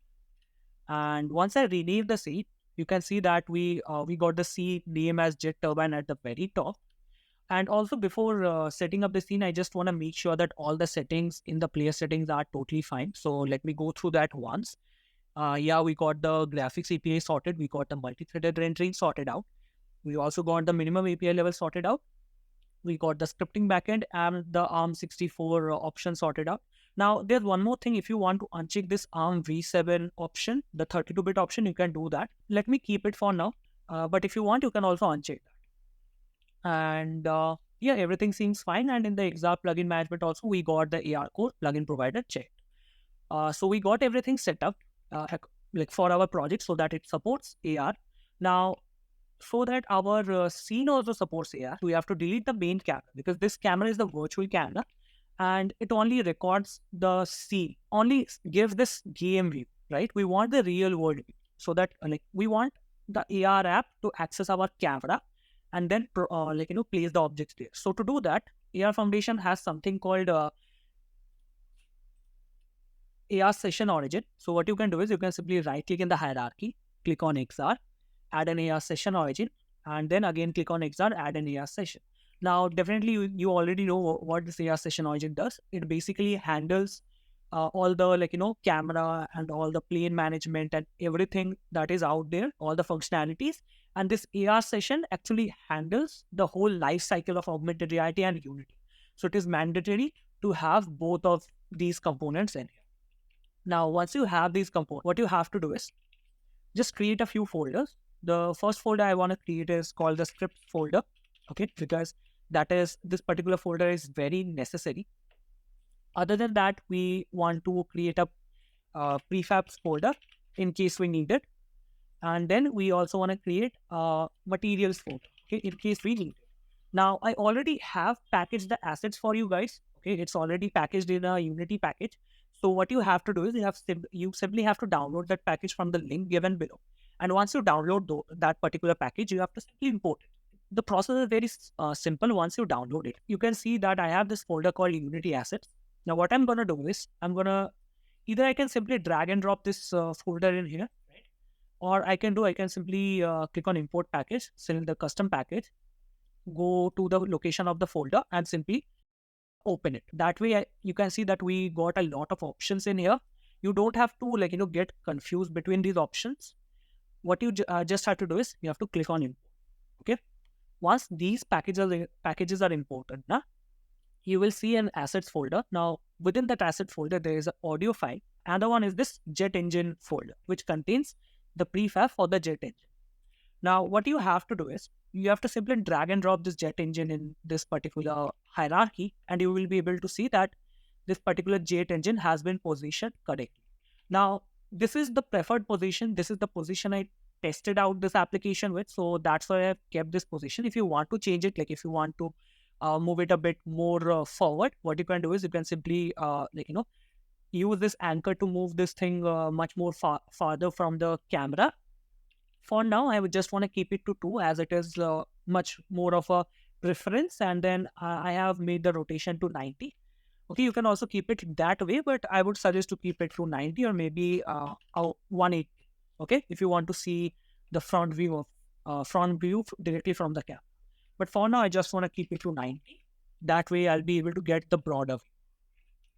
And once I rename the scene, you can see that we got the scene name as Jet Turbine at the very top. And also before setting up the scene, I just want to make sure that all the settings in the player settings are totally fine. So let me go through that once. Yeah, we got the graphics API sorted. We got the multi-threaded rendering sorted out. We also got the minimum API level sorted out. We got the scripting backend and the ARM64 option sorted out. Now, there's one more thing. If you want to uncheck this ARM v7 option, the 32-bit option, you can do that. Let me keep it for now. But if you want, you can also uncheck that. And yeah, everything seems fine. And in the Exa plugin management also, we got the AR Core plugin provider checked. So we got everything set up for our project so that it supports AR. Now, so that our scene also supports AR, we have to delete the main camera, because this camera is the virtual camera and it only records the scene, only gives this game view, right? We want the real world view, so that we want the AR app to access our camera and then place the objects there. So to do that, AR Foundation has something called AR Session Origin. So what you can do is you can simply right click in the hierarchy, click on XR, add an AR Session Origin, and then again click on XR, add an AR Session. Now, definitely you already know what this AR Session Origin does. It basically handles all the camera and all the plane management and everything that is out there, all the functionalities. And this AR Session actually handles the whole life cycle of augmented reality and Unity. So it is mandatory to have both of these components in here. Now, once you have these components, what you have to do is just create a few folders. The first folder I want to create is called the script folder, okay, because this particular folder is very necessary. Other than that, we want to create a prefabs folder in case we need it. And then we also want to create materials folder, okay, in case we need it. Now, I already have packaged the assets for you guys. Okay, it's already packaged in a Unity package. So what you have to do is you simply have to download that package from the link given below. And once you download that particular package, you have to simply import it. The process is very simple. Once you download it, you can see that I have this folder called Unity Assets. Now, what I'm gonna do is either I can simply drag and drop this folder in here, right? Or I can simply click on import package, select the custom package, go to the location of the folder and simply open it. That way, you can see that we got a lot of options in here. You don't have to get confused between these options. What you just have to do is you have to click on import. Okay. Once these packages are imported, now you will see an assets folder. Now within that asset folder, there is an audio file. Another one is this jet engine folder, which contains the prefab for the jet engine. Now, what you have to do is you have to simply drag and drop this jet engine in this particular hierarchy, and you will be able to see that this particular jet engine has been positioned correctly. Now, this is the preferred position. This is the position I tested out this application with. So that's why I've kept this position. If you want to change it, like if you want to move it a bit more forward, what you can do is you can simply, use this anchor to move this thing much more farther from the camera. For now, I would just want to keep it to 2 as it is much more of a preference. And then I have made the rotation to 90. Okay, you can also keep it that way, but I would suggest to keep it to 90 or maybe 180. Okay, if you want to see the front view directly from the camera. But for now, I just want to keep it to 90. That way, I'll be able to get the broader view.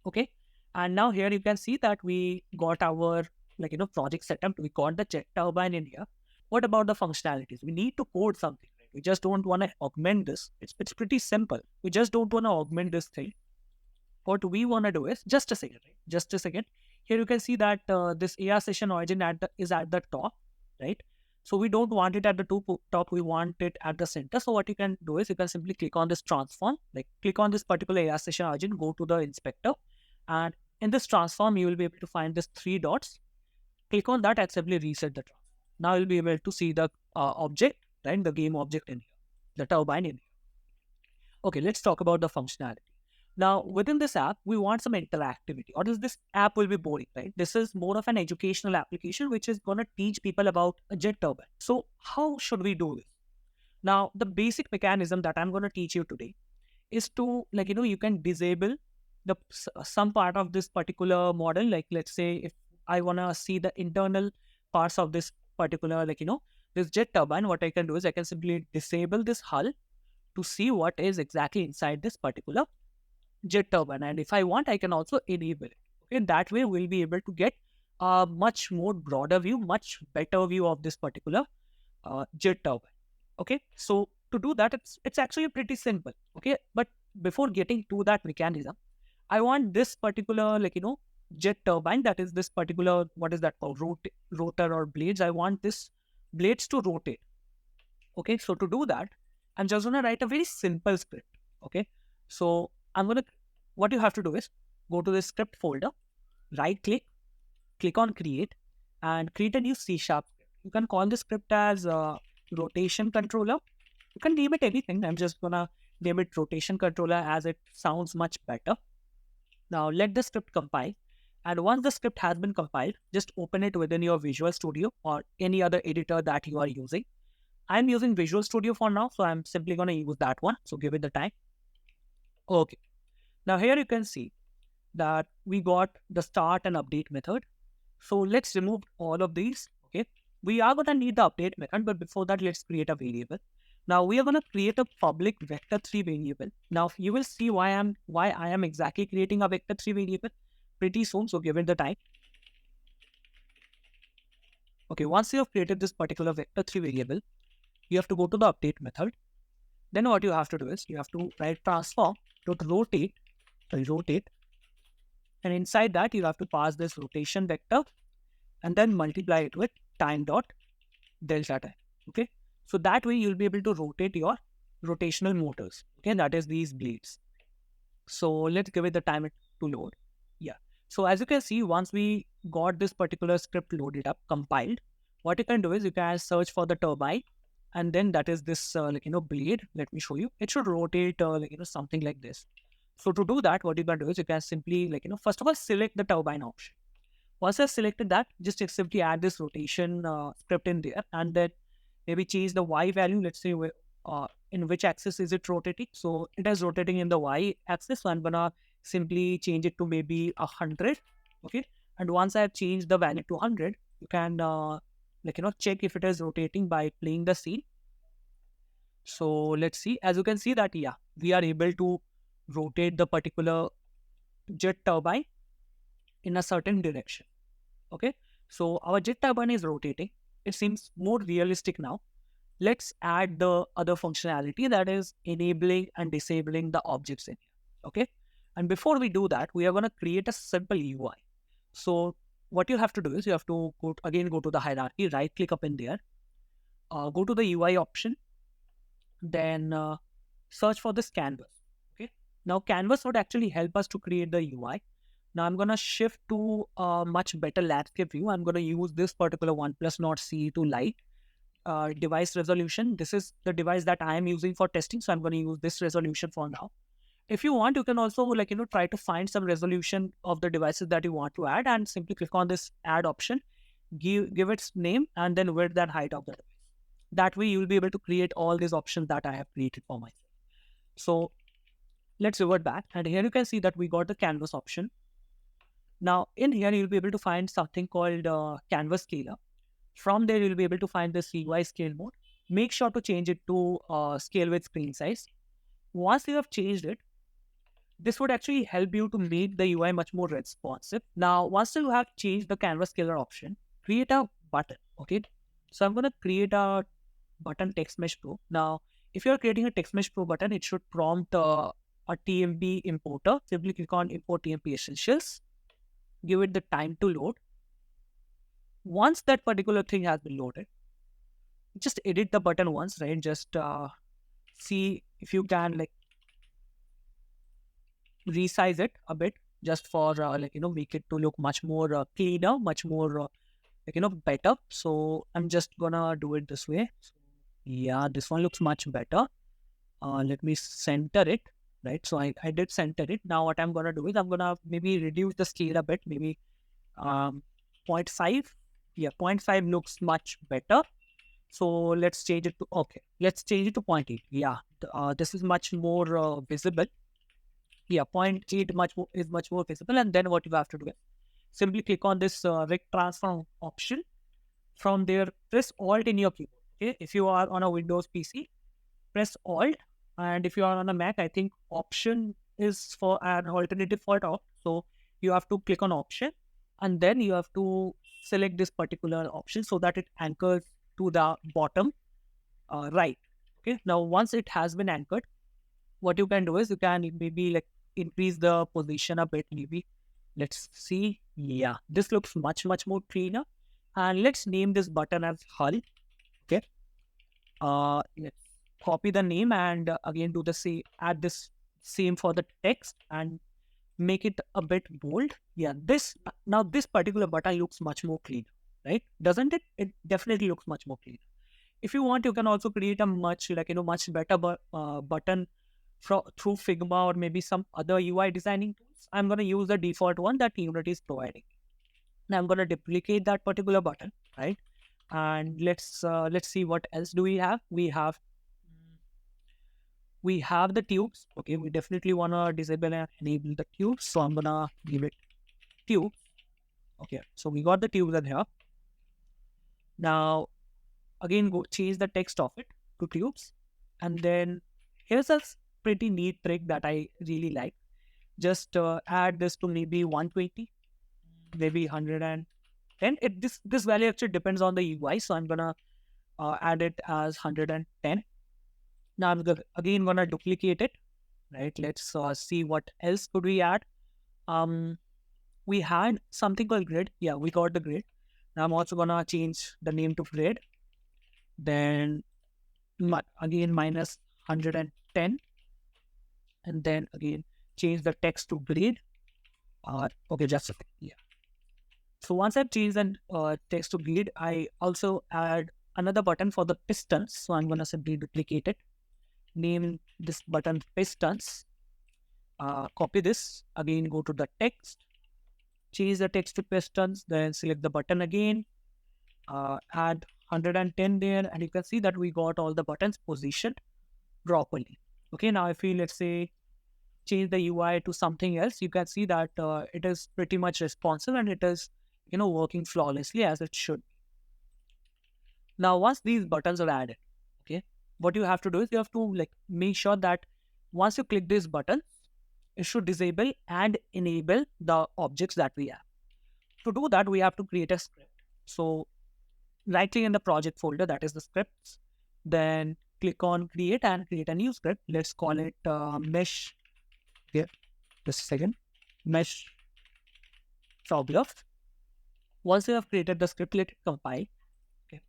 Okay, and now here you can see that we got our project setup. We got the jet turbine in here. What about the functionalities? We need to code something. Right? We just don't want to augment this. It's pretty simple. We just don't want to augment this thing. What we want to do is just a second. Right? Just a second. Here you can see that this AR session origin is at the top, right? So we don't want it at the top. We want it at the center. So what you can do is you can simply click on this transform. Like click on this particular AR session origin. Go to the inspector, and in this transform, you will be able to find this 3 dots. Click on that and simply reset the transform. Now you'll be able to see the object, right? The game object in here, the turbine in here. Okay, let's talk about the functionality. Now, within this app, we want some interactivity. Or this app will be boring, right? This is more of an educational application, which is going to teach people about a jet turbine. So how should we do this? Now, the basic mechanism that I'm going to teach you today is to, you can disable some part of this particular model. Like, let's say if I want to see the internal parts of this particular, this jet turbine, what I can do is I can simply disable this hull to see what is exactly inside this particular jet turbine. And if I want, I can also enable it. Okay, that way we'll be able to get a much more broader view, much better view of this particular jet turbine. Okay, so to do that, it's actually pretty simple. Okay, but before getting to that mechanism, I want this particular jet turbine, that is this particular, what is that called, rotor or blades. I want this blades to rotate. Okay, so to do that, I'm just gonna write a very simple script. Okay, so what you have to do is go to the script folder, right click on create, and create a new C# script. You can call this script as rotation controller. You can name it anything. I'm just gonna name it rotation controller as it sounds much better. Now let the script compile. And once the script has been compiled, just open it within your Visual Studio or any other editor that you are using. I'm using Visual Studio for now, so I'm simply going to use that one. So give it the time. Okay. Now here you can see that we got the start and update method. So let's remove all of these. Okay. We are going to need the update method, but before that, let's create a variable. Now we are going to create a public vector3 variable. Now you will see why I am exactly creating a vector3 variable pretty soon. So give it the time. Okay. Once you have created this particular vector3 variable, you have to go to the update method. Then what you have to do is you have to write transform.rotate, and inside that you have to pass this rotation vector and then multiply it with time.delta time. Okay, so that way you'll be able to rotate your rotational motors. Okay, that is these blades. So let's give it the time to load. Yeah. So as you can see, once we got this particular script loaded up, compiled, What you can do is you can search for the turbine, and then that is this blade. Let me show you. It should rotate something like this. So to do that, what you can do is you can simply first of all select the turbine option. Once I've selected that, just simply add this rotation script in there, and then maybe change the y value. Let's say in which axis is it rotating. So it is rotating in the y axis. So I'm gonna simply change it to maybe 100. Okay, and once I've changed the value to 100, you can check if it is rotating by playing the scene. So let's see. As you can see that we are able to rotate the particular jet turbine in a certain direction. Okay, so our jet turbine is rotating. It seems more realistic now. Let's add the other functionality, that is enabling and disabling the objects in here. Okay, and before we do that, we are going to create a simple UI. So what you have to do is you have to go to the hierarchy, right click up in there, go to the UI option, then search for this canvas. Okay, now canvas would actually help us to create the UI. Now I'm going to shift to a much better landscape view. I'm going to use this particular OnePlus Nord CE2 Lite device resolution. This is the device that I am using for testing, so I'm going to use this resolution for now. If you want, you can also try to find some resolution of the devices that you want to add, and simply click on this add option, give its name, and then width and height of the device. That way you'll be able to create all these options that I have created for myself. So let's revert back, and here you can see that we got the canvas option. Now in here you'll be able to find something called canvas scaler. From there you'll be able to find this UI scale mode. Make sure to change it to scale with screen size. Once you have changed it, this would actually help you to make the UI much more responsive. Now, once you have changed the canvas scaler option, create a button. Okay, so I'm going to create a button text mesh pro. Now, if you're creating a text mesh pro button, it should prompt a TMP importer. Simply click on import TMP essentials, give it the time to load. Once that particular thing has been loaded, just edit the button once, right? Just see if you can resize it a bit, just for make it to look much more cleaner, much more better. So I'm just gonna do it this way. So, yeah, this one looks much better. Let me center it, right? So I did center it. Now what I'm gonna do is I'm gonna maybe reduce the scale a bit, maybe 0.5. Yeah, 0.5 looks much better. So let's change it to, okay, let's change it to 0.8. Yeah, this is much more visible. Yeah, 0.8 is much more visible. And then what you have to do is simply click on this rig transform option. From there, press Alt in your keyboard. Okay, if you are on a Windows PC, press Alt, and if you are on a Mac, I think Option is for an alternative for Alt. So you have to click on Option, and then you have to select this particular option so that it anchors to the bottom right. Okay, now once it has been anchored, what you can do is you can maybe increase the position a bit. Maybe let's see. Yeah, this looks much more cleaner. And let's name this button as Hull. Okay, let's copy the name and again do the same, add this same for the text and make it a bit bold. Yeah, this particular button looks much more clean, right? Doesn't it? It definitely looks much more clean. If you want, you can also create a much much better button through Figma or maybe some other UI designing tools. I'm going to use the default one that Unity is providing. Now I'm going to duplicate that particular button, right? And let's see what else do we have. We have the tubes. Okay, we definitely want to disable and enable the tubes. So I'm going to give it tube. Okay, so we got the tubes in here. Now, again, go change the text of it to tubes. And then here's a pretty neat trick that I really like. Just add this to maybe 120, maybe 110. This value actually depends on the UI. So I'm going to add it as 110. Now I'm again going to duplicate it, right? Let's see what else could we add. We had something called grid. Yeah, we got the grid. Now I'm also going to change the name to grid. Then again minus 110. And then again change the text to grid. Okay, just a second. Yeah. So once I've changed the text to grid, I also add another button for the pistons. So I'm going to simply duplicate it, name this button pistons, copy this, again go to the text, change the text to pistons, then select the button again, add 110 there, and you can see that we got all the buttons positioned properly. Okay, now if we, let's say, change the UI to something else, you can see that it is pretty much responsive and it is, working flawlessly as it should. Now, once these buttons are added, okay, what you have to do is you have to make sure that once you click this button, it should disable and enable the objects that we have. To do that, we have to create a script. So right click in the project folder, that is the scripts, then click on create and create a new script. Let's call it mesh. Here, just a second. Mesh toggler. Once you have created the script, let it compile. Okay.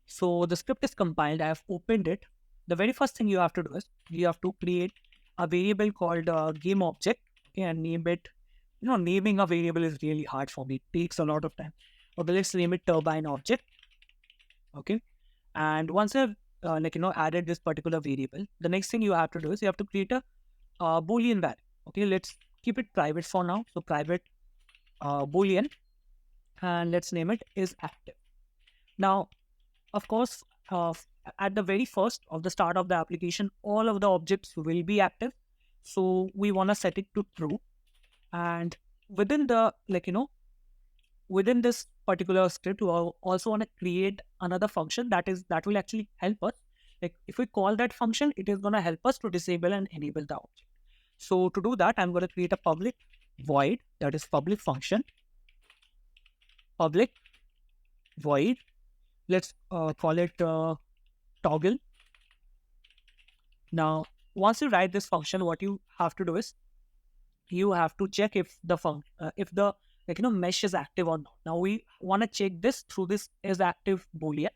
So the script is compiled. I have opened it. The very first thing you have to do is you have to create a variable called game object. Okay, and name it. Naming a variable is really hard for me. It takes a lot of time. Okay, let's name it turbine object. Okay, and once I've added this particular variable, the next thing you have to do is you have to create a boolean value. Okay, let's keep it private for now. So private boolean, and let's name it is active. Now, of course, at the very first of the start of the application, all of the objects will be active. So we want to set it to true, and within the within this particular script, we also want to create another function that will actually help us. Like if we call that function, it is going to help us to disable and enable the object. So to do that, I'm going to create a public void, that is public function, public void. Let's call it toggle. Now, once you write this function, what you have to do is you have to check if the mesh is active or not. Now we want to check this through this is active boolean.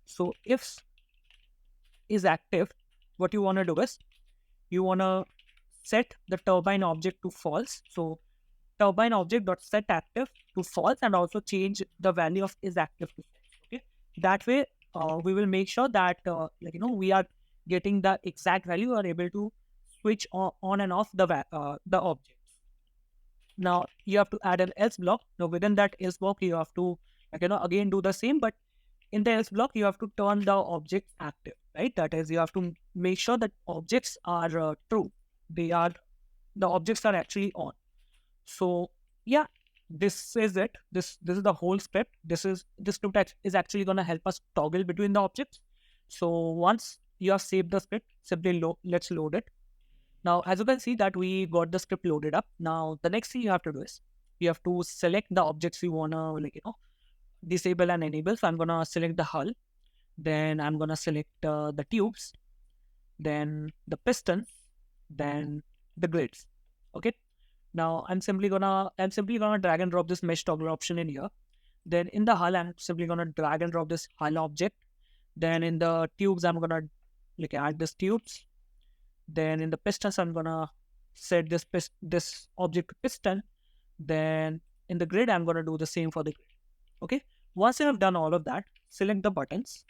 So if is active, what you want to do is you want to set the turbine object to false. So turbine object dot set active to false, and also change the value of is active to false. Okay, that way we will make sure that we are getting the exact value, or able to switch on and off the object. Now you have to add an else block. Now within that else block, you have to again do the same, but in the else block you have to turn the object active, right? That is, you have to make sure that objects are true. The objects are actually on. So yeah, this is it. This is the whole script. This script is actually going to help us toggle between the objects. So once you have saved the script, simply let's load it. Now, as you can see that we got the script loaded up. Now, the next thing you have to do is you have to select the objects you want to disable and enable. So I'm going to select the hull. Then I'm going to select the tubes, then the pistons, then the grids. Okay. Now I'm simply gonna drag and drop this mesh toggle option in here. Then in the hull, I'm simply gonna drag and drop this hull object. Then in the tubes, I'm gonna add this tubes. Then in the pistons, I'm gonna set this object to piston. Then in the grid, I'm gonna do the same for the grid. Okay. Once you have done all of that, select the buttons.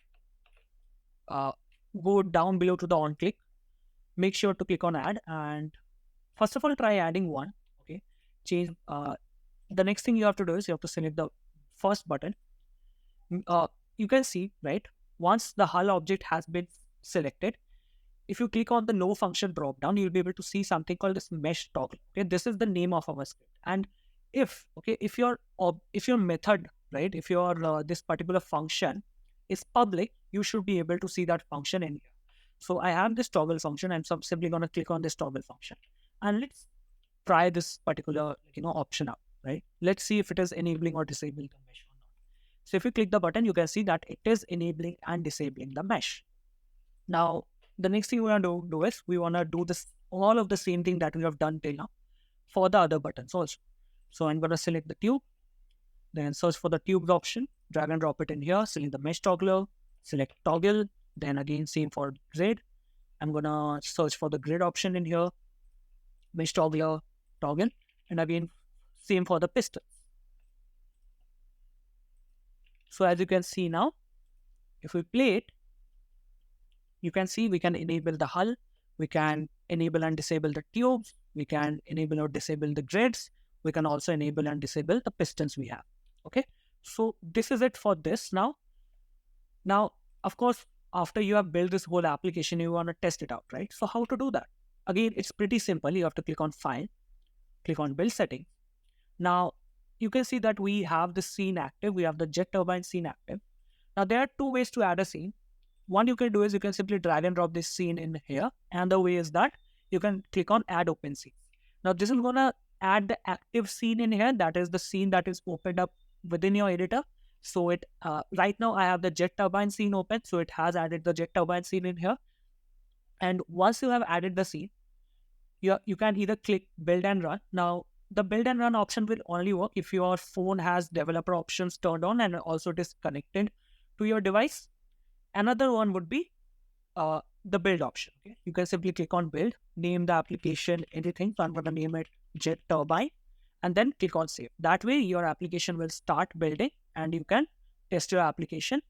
Go down below to the on click. Make sure to click on add, and first of all, try adding one. Okay. Change. The next thing you have to do is you have to select the first button. You can see, right? Once the hull object has been selected, if you click on the no function drop down, you'll be able to see something called this mesh toggle. Okay, this is the name of our script. And if your method, right, if your this particular function is public, you should be able to see that function in here. So I have this toggle function, and so I'm simply going to click on this toggle function, and let's try this particular option out. Right, let's see if it is enabling or disabling the mesh or not. So if you click the button, you can see that it is enabling and disabling the mesh. Now the next thing we want to do is we want to do this all of the same thing that we have done till now for the other buttons also. So I'm going to select the tube, then search for the tubes option, drag and drop it in here, select the mesh toggler, select toggle, then again same for grid. I'm going to search for the grid option in here, mesh toggler, toggle, and again same for the piston. So as you can see now, if we play it, you can see we can enable the hull, we can enable and disable the tubes, we can enable or disable the grids, we can also enable and disable the pistons we have. Okay, so this is it for this now. Now, of course, after you have built this whole application, you want to test it out, right? So how to do that? Again, it's pretty simple. You have to click on File, click on Build Setting. Now, you can see that we have the scene active. We have the jet turbine scene active. Now, there are two ways to add a scene. One you can do is you can simply drag and drop this scene in here. And the way is that you can click on Add Open Scene. Now, this is going to add the active scene in here. That is the scene that is opened up within your editor. So it right now I have the jet turbine scene open. So it has added the jet turbine scene in here. And once you have added the scene, you can either click build and run. Now, the build and run option will only work if your phone has developer options turned on and also it is connected to your device. Another one would be the build option. Okay? You can simply click on build, name the application anything. So I'm going to name it jet turbine and then click on save. That way your application will start building and you can test your application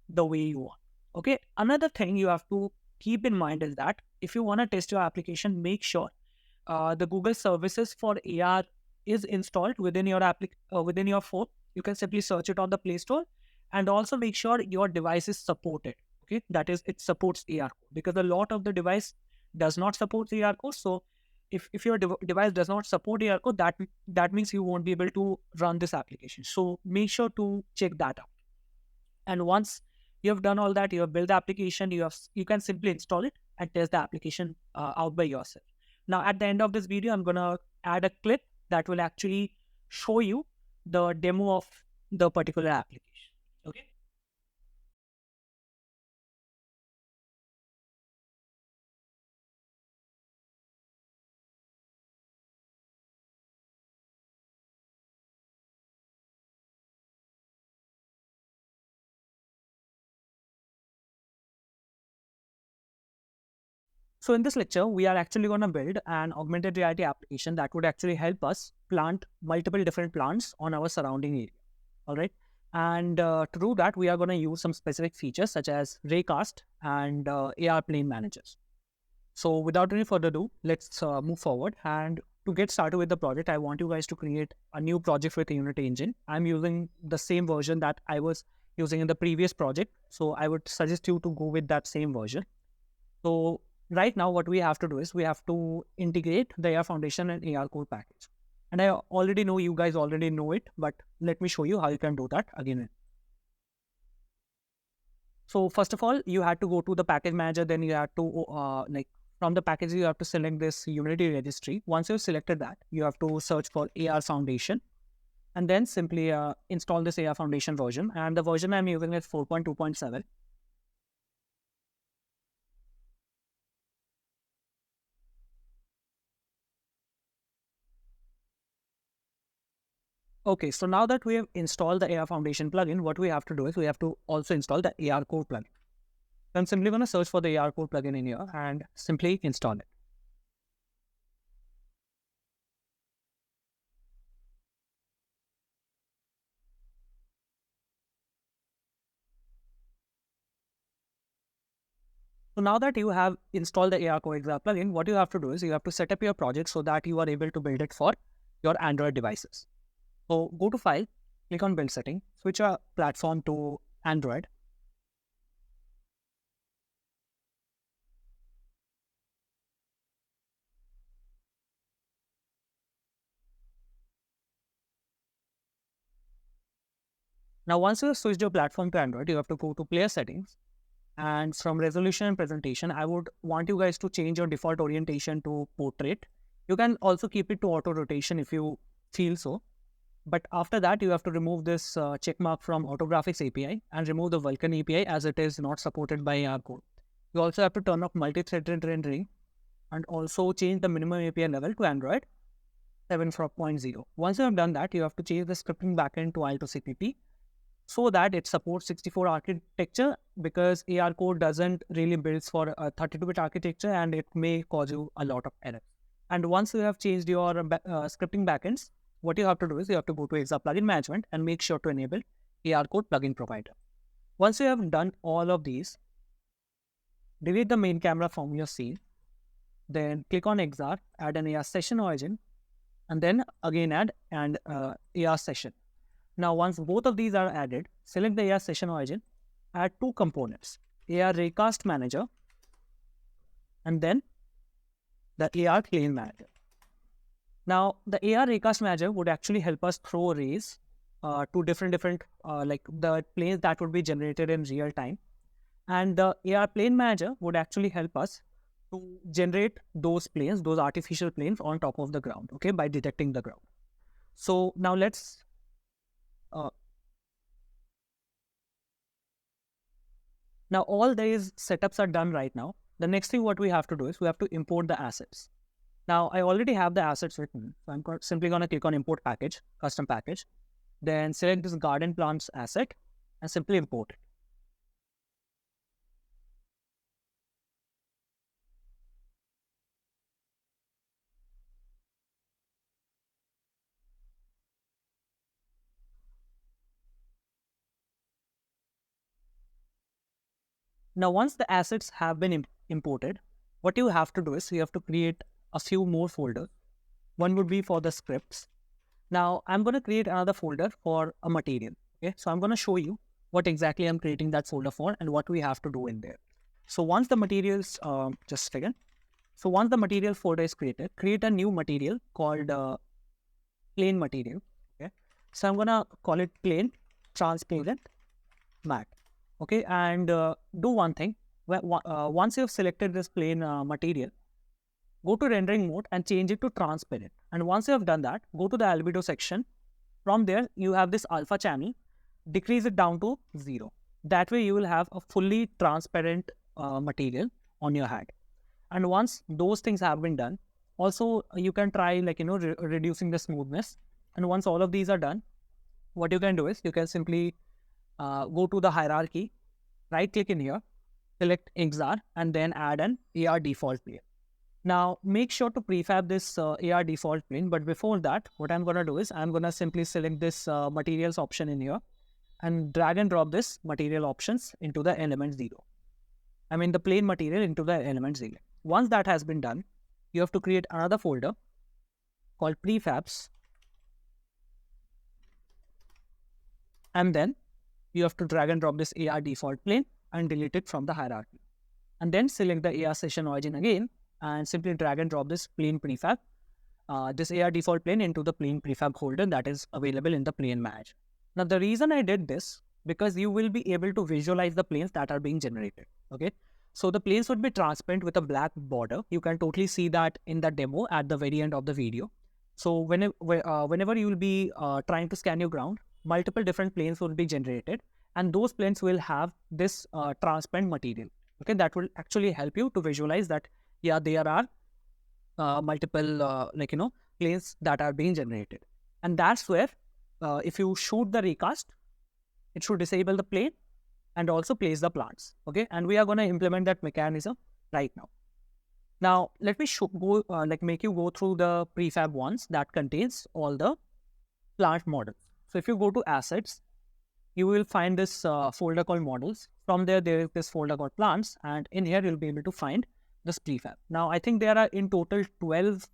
the way you want. Okay. Another thing you have to keep in mind is that if you want to test your application, make sure the Google services for AR is installed within your within your phone. You can simply search it on the Play Store, and also make sure your device is supported. Okay, that is, it supports AR code, because a lot of the device does not support AR code. So if your device does not support AR code, that means you won't be able to run this application. So make sure to check that out. And once you have done all that, you have built the application, you can simply install it and test the application out by yourself. Now, at the end of this video, I'm going to add a clip that will actually show you the demo of the particular application. Okay. So in this lecture, we are actually going to build an augmented reality application that would actually help us plant multiple different plants on our surrounding area. All right. And to do that, we are going to use some specific features such as raycast and AR plane managers. So without any further ado, let's move forward. And to get started with the project, I want you guys to create a new project with the Unity engine. I'm using the same version that I was using in the previous project. So I would suggest you to go with that same version. So right now, what we have to do is we have to integrate the AR Foundation and AR Core package. And I already know you guys already know it, but let me show you how you can do that again. So first of all, you had to go to the package manager. Then you have to from the package, you have to select this Unity registry. Once you've selected that, you have to search for AR Foundation and then simply install this AR Foundation version. And the version I'm using is 4.2.7. Okay, so now that we have installed the AR Foundation plugin, what we have to do is we have to also install the AR Core plugin. So I'm simply going to search for the AR Core plugin in here and simply install it. So now that you have installed the AR Core plugin, what you have to do is you have to set up your project so that you are able to build it for your Android devices. So go to File, click on Build Setting, switch your platform to Android. Now, once you have switched your platform to Android, you have to go to Player Settings. And from Resolution and Presentation, I would want you guys to change your default orientation to Portrait. You can also keep it to Auto Rotation if you feel so. But after that, you have to remove this checkmark from Autographics API and remove the Vulkan API as it is not supported by AR Core. You also have to turn off multi-threaded rendering and also change the minimum API level to Android 7.0. Once you have done that, you have to change the scripting backend to I2CPP so that it supports 64 architecture, because AR Core doesn't really build for a 32-bit architecture and it may cause you a lot of errors. And once you have changed your scripting backends, what you have to do is you have to go to Exa Plugin Management and make sure to enable AR code plugin provider. Once you have done all of these, delete the main camera from your scene, then click on XR, add an AR session origin, and then again add an AR session. Now, once both of these are added, select the AR session origin, add two components, AR Raycast Manager, and then the AR Plane Manager. Now, the AR Raycast Manager would actually help us throw rays to different like the planes that would be generated in real time. And the AR Plane Manager would actually help us to generate those planes, those artificial planes on top of the ground, okay, by detecting the ground. So now uh, now all these setups are done right now. The next thing what we have to do is we have to import the assets. Now, I already have the assets written. So I'm simply going to click on import package, custom package, then select this garden plants asset and simply import it. Now, once the assets have been imported, what you have to do is you have to create a few more folders. One would be for the scripts. Now, I'm going to create another folder for a material. Okay, so I'm going to show you what exactly I'm creating that folder for and what we have to do in there. So once the materials, just a second. So once the material folder is created, create a new material called plain material. Okay, so I'm going to call it plain transparent matte. Okay, and do one thing. Once you've selected this plain material, go to rendering mode and change it to transparent. And once you have done that, go to the albedo section. From there, you have this alpha channel, decrease it down to 0. That way you will have a fully transparent material on your hat. And once those things have been done, also you can try reducing the smoothness. And once all of these are done, what you can do is you can simply go to the hierarchy, right click in here, select XR, and then add an AR default plane. Now, make sure to prefab this AR default plane. But before that, what I'm going to do is I'm going to simply select this materials option in here and drag and drop this material options into the element 0. I mean the plain material into the element 0. Once that has been done, you have to create another folder called prefabs. And then you have to drag and drop this AR default plane and delete it from the hierarchy. And then select the AR session origin again and simply drag and drop this plain prefab, this AR default plane into the plain prefab folder that is available in the plane manager. Now, the reason I did this, because you will be able to visualize the planes that are being generated. Okay. So the planes would be transparent with a black border. You can totally see that in the demo at the very end of the video. So whenever you will be trying to scan your ground, multiple different planes will be generated, and those planes will have this transparent material. Okay, that will actually help you to visualize that, yeah, there are multiple planes that are being generated. And that's where if you shoot the recast, it should disable the plane and also place the plants. Okay, and we are going to implement that mechanism right now. Now, let me make you go through the prefab ones that contains all the plant models. So if you go to assets, you will find this folder called models. From there is this folder called plants, and in here you'll be able to find this prefab. Now, I think there are in total 12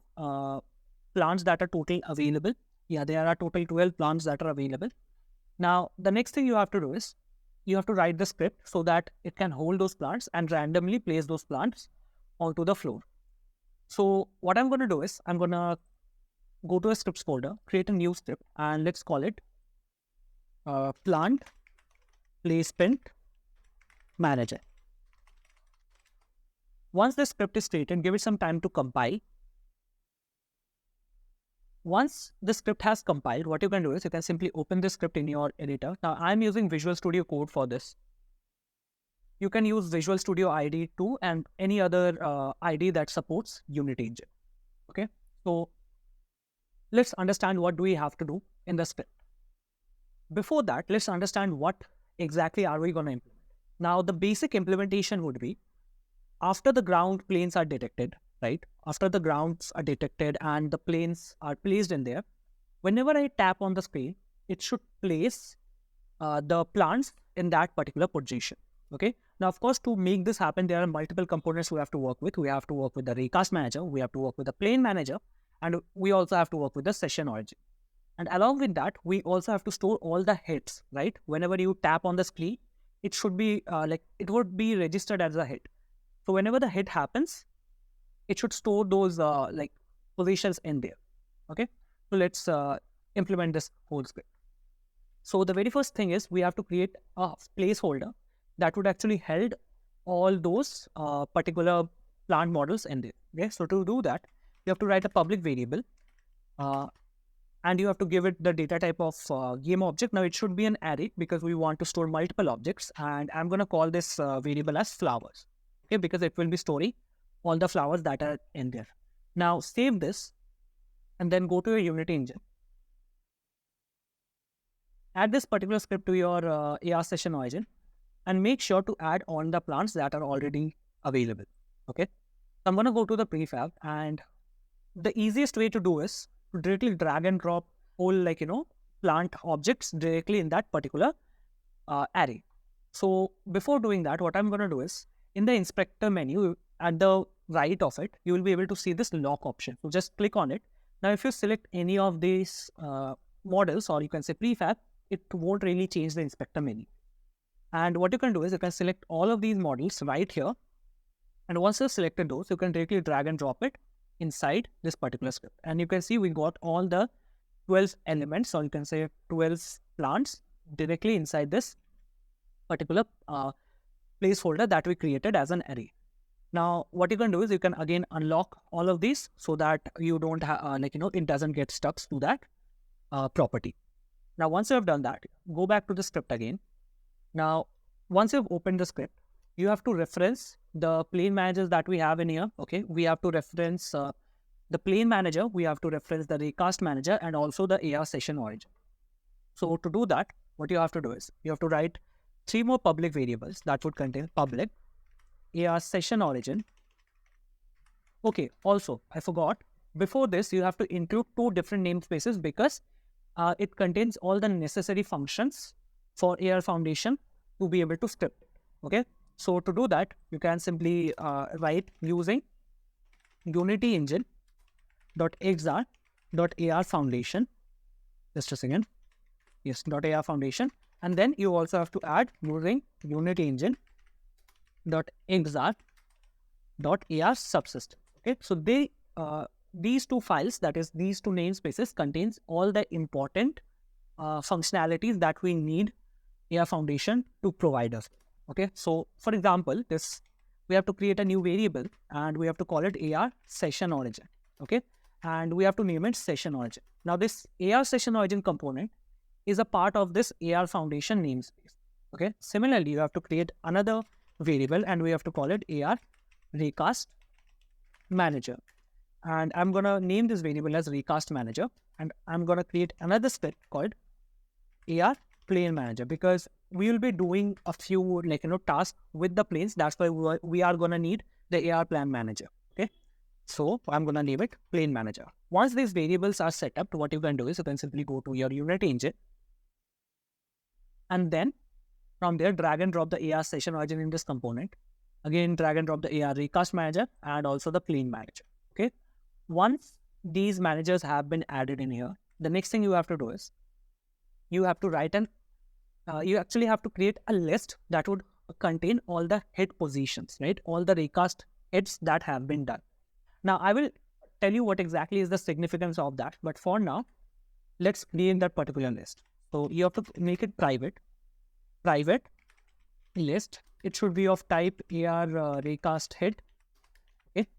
plants that are totally available. Yeah, there are total 12 plants that are available. Now, the next thing you have to do is you have to write the script so that it can hold those plants and randomly place those plants onto the floor. So what I'm going to do is I'm going to go to a scripts folder, create a new script, and let's call it plant placement manager. Once the script is created, give it some time to compile. Once the script has compiled, what you can do is you can simply open the script in your editor. Now, I'm using Visual Studio Code for this. You can use Visual Studio ID 2 and any other ID that supports Unity engine. Okay, so let's understand what do we have to do in the script. Before that, let's understand what exactly are we going to implement. Now, the basic implementation would be after the ground planes are detected, right? After the grounds are detected and the planes are placed in there, whenever I tap on the screen, it should place the plants in that particular position. Okay. Now, of course, to make this happen, there are multiple components we have to work with. We have to work with the raycast manager, we have to work with the plane manager, and we also have to work with the session origin. And along with that, we also have to store all the hits, right? Whenever you tap on the screen, it should be it would be registered as a hit. So whenever the hit happens, it should store those positions in there. Okay. So let's implement this whole script. So the very first thing is we have to create a placeholder that would actually hold all those particular plant models in there. Okay. So to do that, you have to write a public variable. And you have to give it the data type of game object. Now it should be an array because we want to store multiple objects, and I'm going to call this variable as flowers, okay, because it will be storing all the flowers that are in there. Now save this and then go to your Unity engine. Add this particular script to your AR session origin and make sure to add on the plants that are already available. Okay, so I'm going to go to the prefab, and the easiest way to do is to directly drag and drop whole plant objects directly in that particular array. So before doing that, what I'm going to do is in the inspector menu at the right of it, you will be able to see this lock option. So just click on it. Now, if you select any of these models, or you can say prefab, it won't really change the inspector menu. And what you can do is you can select all of these models right here. And once you've selected those, you can directly drag and drop it inside this particular script. And you can see we got all the 12 elements, or you can say 12 plants directly inside this particular placeholder that we created as an array. Now, what you can do is you can again unlock all of these so that you don't have, it doesn't get stuck to that property. Now, once you have done that, go back to the script again. Now, once you've opened the script, you have to reference the plane managers that we have in here. Okay, we have to reference the plane manager, we have to reference the raycast manager, and also the AR session origin. So to do that, what you have to do is you have to write 3 more public variables that would contain public AR session origin. Okay, also I forgot, before this you have to include 2 different namespaces because it contains all the necessary functions for AR Foundation to be able to script it. Okay, so to do that, you can simply write using Unity engine .xr.ar foundation. Just a second. Yes, .ar foundation. And then you also have to add using Unity engine .xr.ar subsystem. Okay, so these 2 files, that is these 2 namespaces, contains all the important functionalities that we need AR Foundation to provide us. Okay, so for example, we have to create a new variable and we have to call it AR session origin. Okay, and we have to name it session origin. Now, this AR session origin component is a part of this AR Foundation namespace. Okay, similarly, you have to create another variable and we have to call it AR raycast manager. And I'm going to name this variable as raycast manager, and I'm going to create another script called AR plane manager because we will be doing a few tasks with the planes. That's why we are going to need the AR plan manager. Okay, so I'm going to name it plane manager. Once these variables are set up, what you can do is you can simply go to your Unity engine and then from there drag and drop the AR session origin in this component. Again, drag and drop the AR raycast manager and also the plane manager. Okay, once these managers have been added in here, the next thing you have to do is you have to write you actually have to create a list that would contain all the hit positions, right? All the raycast hits that have been done. Now, I will tell you what exactly is the significance of that. But for now, let's create that particular list. So you have to make it private list. It should be of type AR raycast hit. Okay.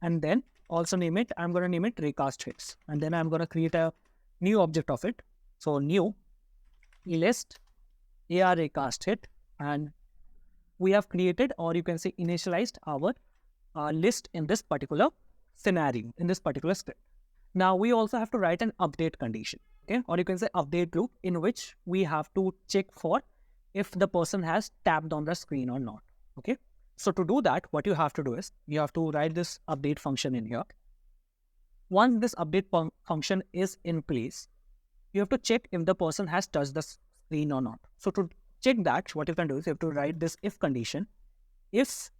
And then also name it, I'm going to name it raycast hits. And then I'm going to create a new object of it. So new list AR raycast hit, and we have created, or you can say initialized, our list in this particular scenario, in this particular script. Now we also have to write an update condition, okay, or you can say update loop, in which we have to check for if the person has tapped on the screen or not. Okay, so to do that, what you have to do is you have to write this update function in here. Once this update function is in place, you have to check if the person has touched the screen or not. So to check that, what you can do is you have to write this if condition. If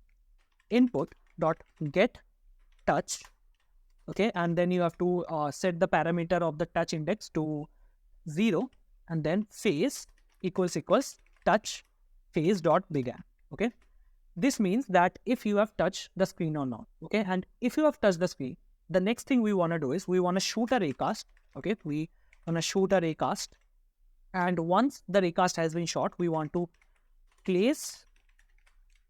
input dot get touch, okay, and then you have to set the parameter of the touch index to 0, and then phase equals touch phase dot began. Okay, this means that if you have touched the screen or not. Okay, and if you have touched the screen, the next thing we want to do is we want to shoot a raycast. Okay, we want to shoot a raycast, and once the raycast has been shot, we want to place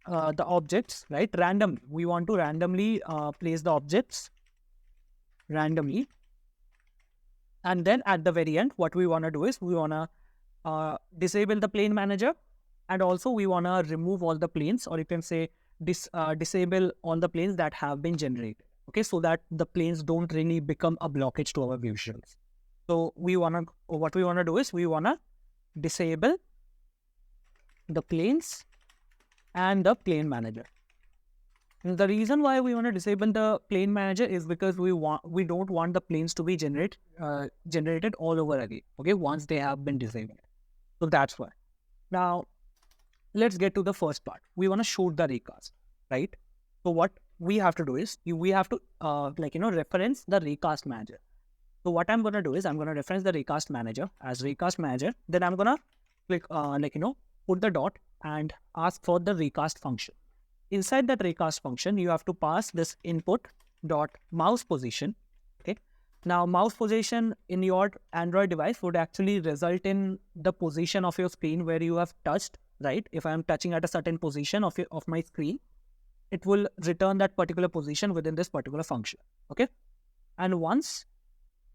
the objects, right, randomly. We want to randomly place the objects randomly, and then at the very end, what we want to do is we want to disable the plane manager, and also we want to remove all the planes, or you can say disable all the planes that have been generated. Okay, so that the planes don't really become a blockage to our visuals. So what we want to do is we want to disable the planes and the plane manager. And the reason why we want to disable the plane manager is because we don't want the planes to be generated all over again. Okay, once they have been disabled. So that's why. Now let's get to the first part. We want to shoot the raycast, right? So what we have to do is we have to reference the raycast manager. So what I'm going to do is I'm going to reference the raycast manager as raycast manager. Then I'm going to click put the dot and ask for the raycast function. Inside that raycast function, you have to pass this input dot mouse position. Okay. Now mouse position in your Android device would actually result in the position of your screen where you have touched, right? If I am touching at a certain position of my screen, it will return that particular position within this particular function. Okay. And once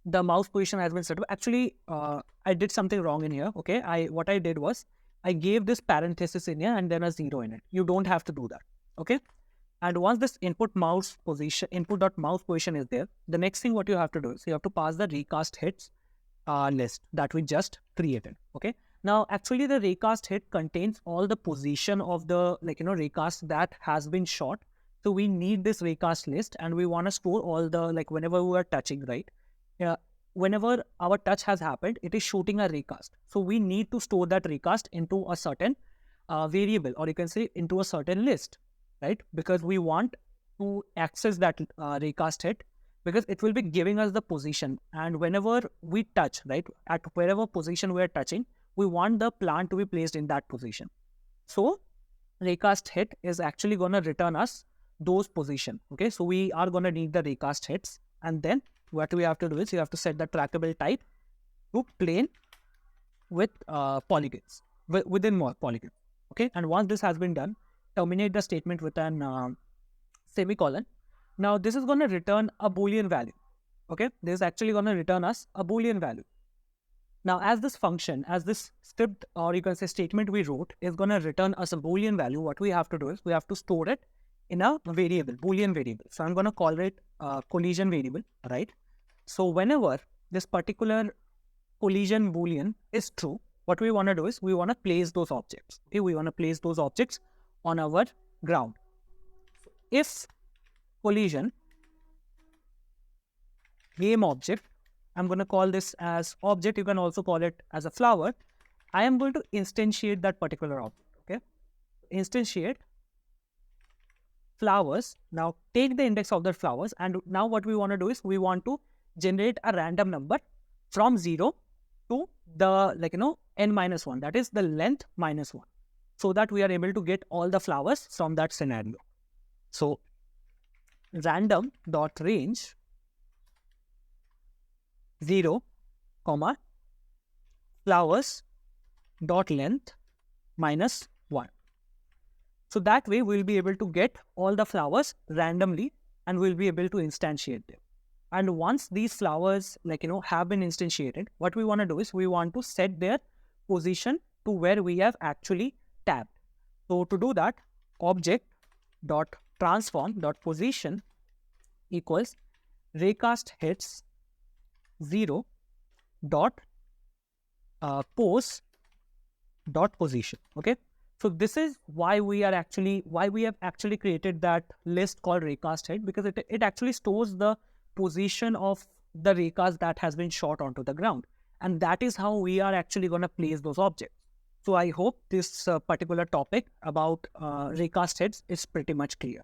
the mouse position has been set up, actually I did something wrong in here. Okay. What I did was I gave this parenthesis in here and then a 0 in it. You don't have to do that. Okay. And once this input dot mouse position is there, the next thing what you have to do is you have to pass the raycast hits list that we just created. Okay. Now actually the raycast hit contains all the position of the raycast that has been shot. So we need this raycast list, and we want to store all the whenever we are touching, right? Whenever our touch has happened, it is shooting a raycast. So we need to store that raycast into a certain variable, or you can say into a certain list, right? Because we want to access that raycast hit, because it will be giving us the position. And whenever we touch, right, at wherever position we are touching, we want the plant to be placed in that position. So raycast hit is actually going to return us those position. Okay, so we are going to need the raycast hits, and then what we have to do is you have to set the trackable type to plane with polygons, within more polygons. Okay, and once this has been done, terminate the statement with an semicolon. Now this is going to return a Boolean value. Okay, this is actually going to return us a Boolean value. Now as this function, as this script, or you can say statement we wrote is going to return us a Boolean value, what we have to do is we have to store it in a variable, Boolean variable. So I'm going to call it collision variable, right? So whenever this particular collision Boolean is true, what we want to do is we want to place those objects. Okay, we want to place those objects on our ground. If collision game object, I'm going to call this as object. You can also call it as a flower. I am going to instantiate that particular object. Okay, instantiate flowers. Now take the index of the flowers, and now what we want to do is we want to generate a random number from 0 to the n-1, that is the length -1, so that we are able to get all the flowers from that scenario. So random dot range 0, flowers dot length -1. So that way we'll be able to get all the flowers randomly, and we'll be able to instantiate them. And once these flowers have been instantiated, what we want to do is we want to set their position to where we have actually tabbed. So to do that, object dot transform dot position equals raycast hits 0 dot pose dot position. Okay, so this is why we have actually created that list called raycast hit, because it actually stores the position of the raycast that has been shot onto the ground. And that is how we are actually going to place those objects. So I hope this particular topic about recast heads is pretty much clear.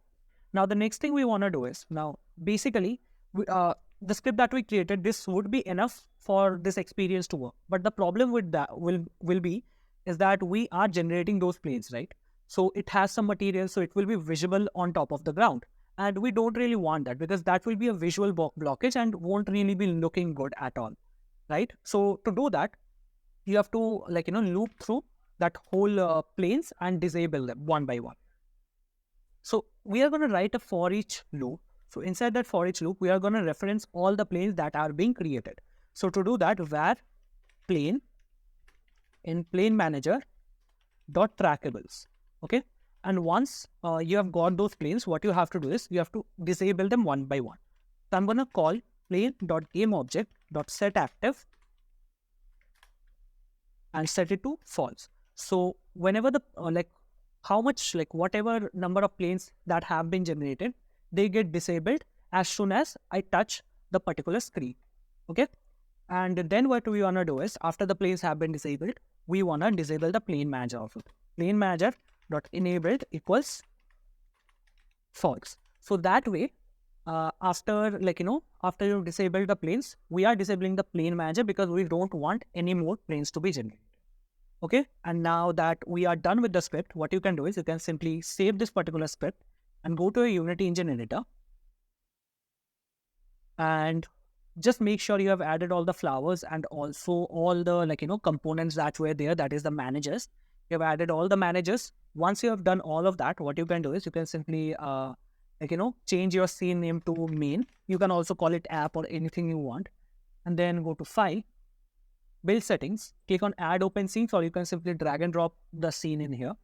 Now, the next thing we want to do is, now, basically, the script that we created, this would be enough for this experience to work. But the problem with that will be is that we are generating those planes, right? So it has some material, so it will be visible on top of the ground. And we don't really want that, because that will be a visual blockage and won't really be looking good at all, right? So to do that, you have to loop through that whole planes and disable them one by one. So we are going to write a for each loop. So inside that for each loop, we are going to reference all the planes that are being created. So to do that, var plane in plane manager dot trackables. Okay. And once you have got those planes, what you have to do is you have to disable them one by one. So I'm going to call plane.gameObject.setActive and set it to false. So whenever the whatever number of planes that have been generated, they get disabled as soon as I touch the particular screen. Okay. And then what we want to do is, after the planes have been disabled, we want to disable the plane manager also. Plane manager dot enabled equals false. So that way, after you disable the planes, we are disabling the plane manager because we don't want any more planes to be generated. Okay. And now that we are done with the script, what you can do is you can simply save this particular script and go to a Unity engine editor and just make sure you have added all the flowers and also all the components that were there, that is the managers. You have added all the managers. Once you have done all of that, what you can do is you can simply change your scene name to main. You can also call it app or anything you want, and then go to file, build settings, click on add open scenes, or you can simply drag and drop the scene in here.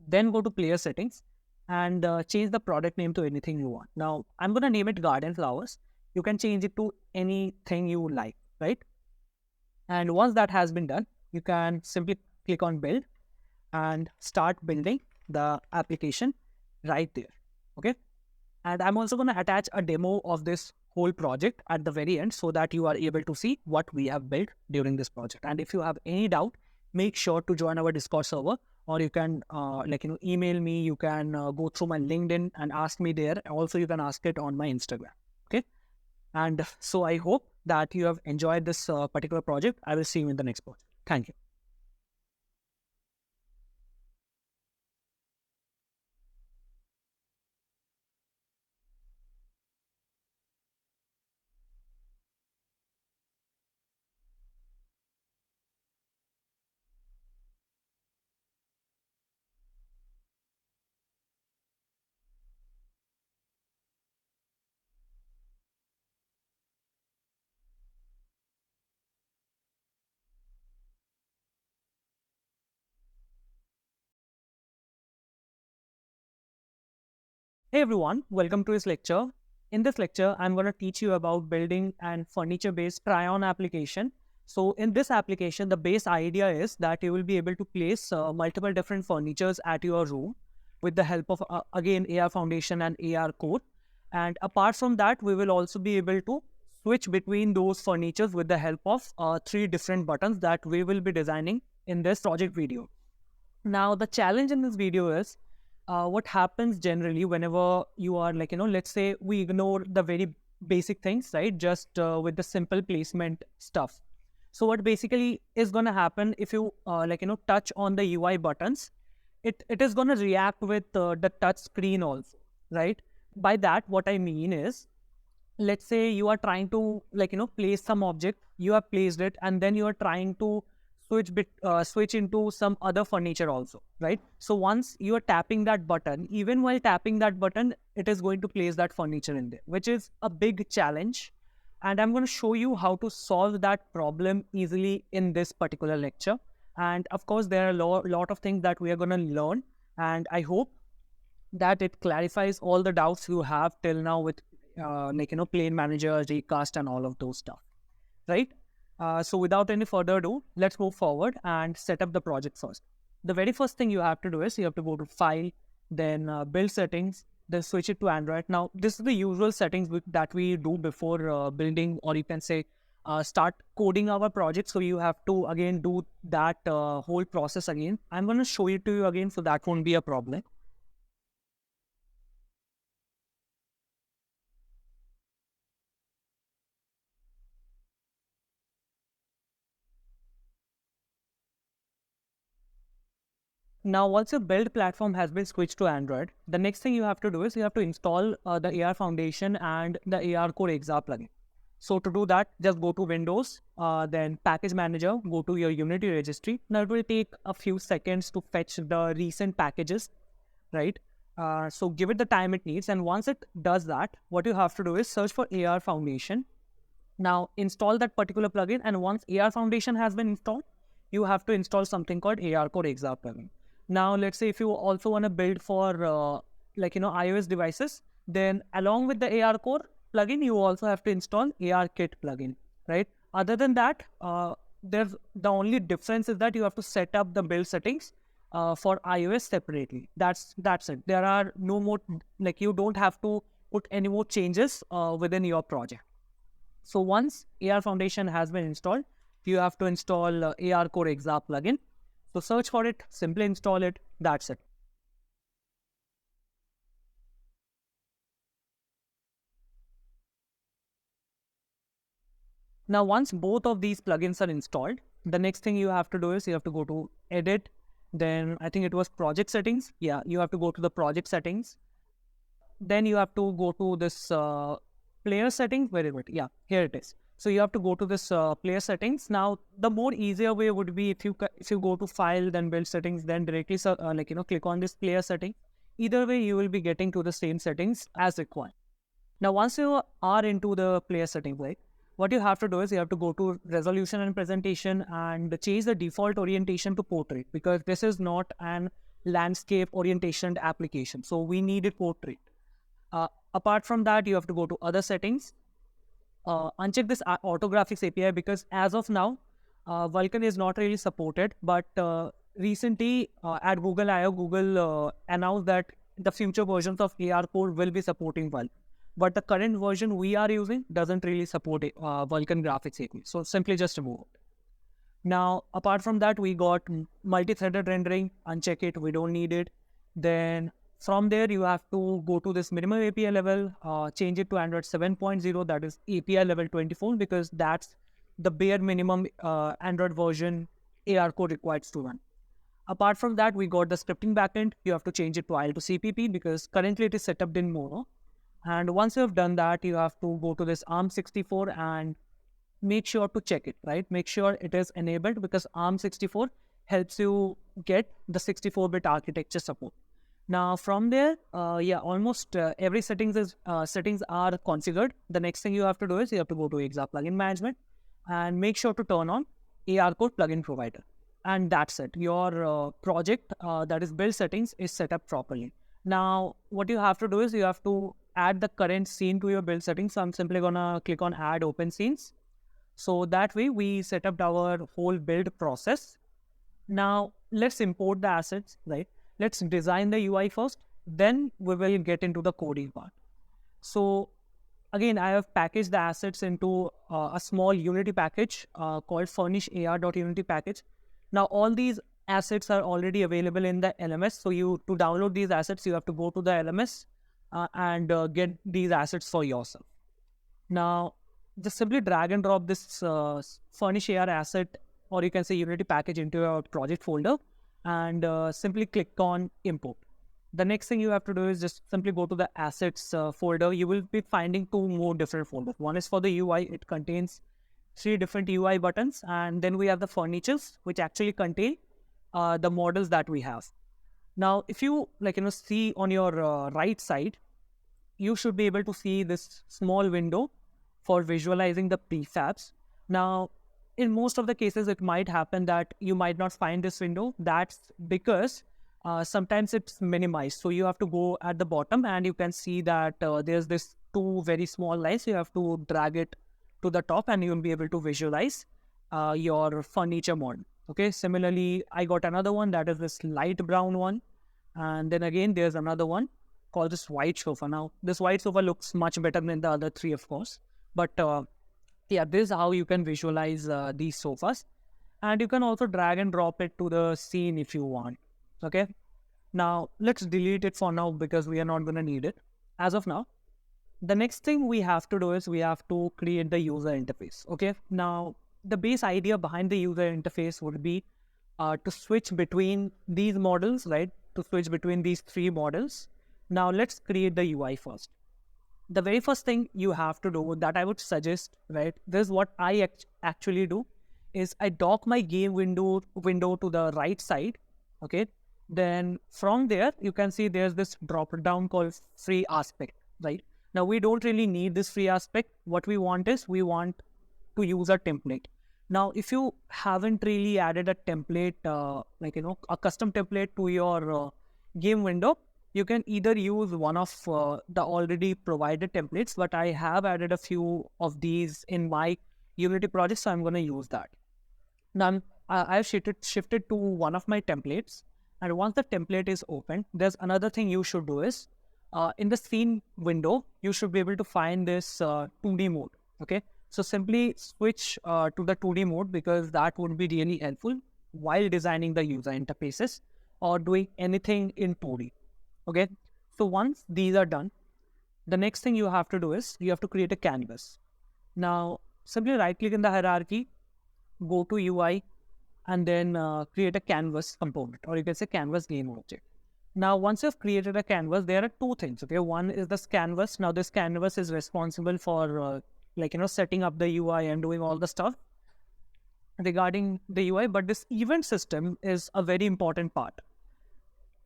Then go to player settings and change the product name to anything you want. Now I'm going to name it garden flowers. You can change it to anything you like, right? And once that has been done, you can simply click on build and start building the application right there. Okay. And I'm also going to attach a demo of this whole project at the very end so that you are able to see what we have built during this project. And if you have any doubt, make sure to join our Discord server, or you can email me. You can go through my LinkedIn and ask me there. Also, you can ask it on my Instagram. Okay. And so I hope that you have enjoyed this particular project. I will see you in the next project. Thank you. Hey everyone, welcome to this lecture. In this lecture, I'm going to teach you about building an furniture-based try-on application. So in this application, the base idea is that you will be able to place multiple different furnitures at your room with the help of, again, AR Foundation and AR Core. And apart from that, we will also be able to switch between those furnitures with the help of 3 different buttons that we will be designing in this project video. Now, the challenge in this video is what happens generally whenever you are let's say we ignore the very basic things, right? Just with the simple placement stuff. So what basically is going to happen if you touch on the UI buttons, it is going to react with the touch screen also, right? By that, what I mean is, let's say you are trying to place some object, you have placed it, and then you are trying to switch into some other furniture also, right? So once you are tapping that button, even while tapping that button, it is going to place that furniture in there, which is a big challenge. And I'm going to show you how to solve that problem easily in this particular lecture. And of course, there are a lot of things that we are going to learn. And I hope that it clarifies all the doubts you have till now with plane manager, recast, and all of those stuff, right? So without any further ado, let's move forward and set up the project first. The very first thing you have to do is you have to go to File, then Build Settings, then switch it to Android. Now, this is the usual settings that we do before building, or you can say start coding our project. So you have to again do that whole process again. I'm going to show it to you again, so that won't be a problem. Now, once your build platform has been switched to Android, the next thing you have to do is you have to install the AR Foundation and the AR Core XR plugin. So to do that, just go to Windows, then Package Manager, go to your Unity registry. Now it will take a few seconds to fetch the recent packages, right? So give it the time it needs. And once it does that, what you have to do is search for AR Foundation. Now install that particular plugin, and once AR Foundation has been installed, you have to install something called AR Core XR plugin. Now let's say if you also want to build for iOS devices, then along with the AR Core plugin, you also have to install AR Kit plugin, right? Other than that, there's the only difference is that you have to set up the build settings for iOS separately. That's it. There are no more, like, you don't have to put any more changes within your project. So once AR Foundation has been installed, you have to install AR Core XR plugin. So search for it, simply install it, that's it. Now, once both of these plugins are installed, the next thing you have to do is you have to go to Edit, then I think it was Project Settings. Yeah, you have to go to the Project Settings. Then you have to go to this Player Settings. Where is it? Yeah, here it is. So you have to go to this Player Settings. Now, the more easier way would be if you go to File, then Build Settings, then directly click on this Player Setting. Either way, you will be getting to the same settings as required. Now, once you are into the player settings, right, what you have to do is you have to go to resolution and presentation and change the default orientation to portrait, because this is not an landscape orientation application. So we need a portrait. Apart from that, you have to go to other settings, uncheck this autographics API, because as of now, Vulkan is not really supported. But recently at Google I/O, Google announced that the future versions of AR Core will be supporting Vulkan. But the current version we are using doesn't really support Vulkan graphics API. So simply just remove it. Now, apart from that, we got multi-threaded rendering. Uncheck it. We don't need it. Then from there, you have to go to this minimum API level, change it to Android 7.0, that is API level 24, because that's the bare minimum Android version AR Core requires to run. Apart from that, we got the scripting backend. You have to change it to IL to CPP, because currently it is set up in Mono. And once you have done that, you have to go to this ARM64 and make sure to check it, right? Make sure it is enabled, because ARM64 helps you get the 64-bit architecture support. Now from there, almost every settings are configured. The next thing you have to do is you have to go to XR plugin management and make sure to turn on AR Core plugin provider. And that's it. Your project, that is build settings, is set up properly. Now, what you have to do is you have to add the current scene to your build settings. So I'm simply gonna click on add open scenes. So that way we set up our whole build process. Now let's import the assets, right? Let's design the UI first, then we will get into the coding part. So again, I have packaged the assets into a small Unity package called Furnish AR.Unity package. Now all these assets are already available in the LMS. So to download these assets, you have to go to the LMS and get these assets for yourself. Now, just simply drag and drop this Furnish AR asset, or you can say Unity package, into your project folder and simply click on import. The next thing you have to do is just simply go to the assets folder. You will be finding two more different folders. One is for the UI. It contains 3 different UI buttons. And then we have the furnitures, which actually contain the models that we have. Now, if you see on your right side, you should be able to see this small window for visualizing the prefabs. Now, in most of the cases, it might happen that you might not find this window. That's because sometimes it's minimized. So you have to go at the bottom and you can see that there's this 2 very small lines. You have to drag it to the top and you'll be able to visualize your furniture model. Okay, similarly, I got another one that is this light brown one. And then again, there's another one called this white sofa. Now, this white sofa looks much better than the other 3, of course. But Yeah, this is how you can visualize these sofas. And you can also drag and drop it to the scene if you want. Okay. Now let's delete it for now because we are not going to need it as of now. The next thing we have to do is we have to create the user interface. Okay. Now the base idea behind the user interface would be to switch between these models, right? To switch between these three models. Now let's create the UI first. The very first thing you have to do that I would suggest, right? This is what I actually do is I dock my game window to the right side. Okay. Then from there, you can see there's this drop down called free aspect, right? Now we don't really need this free aspect. What we want is we want to use a template. Now, if you haven't really added a template, a custom template to your game window, you can either use one of the already provided templates, but I have added a few of these in my Unity project, so I'm going to use that. Now, I've shifted to one of my templates, and once the template is open, there's another thing you should do is in the scene window, you should be able to find this 2D mode. Okay, so simply switch to the 2D mode because that would be really helpful while designing the user interfaces or doing anything in 2D. Okay, so once these are done, the next thing you have to do is you have to create a canvas. Now, simply right click in the hierarchy, go to UI, and then create a canvas component, or you can say canvas game object. Now, once you've created a canvas, there are two things. Okay, one is this canvas. Now, this canvas is responsible for setting up the UI and doing all the stuff regarding the UI. But this event system is a very important part.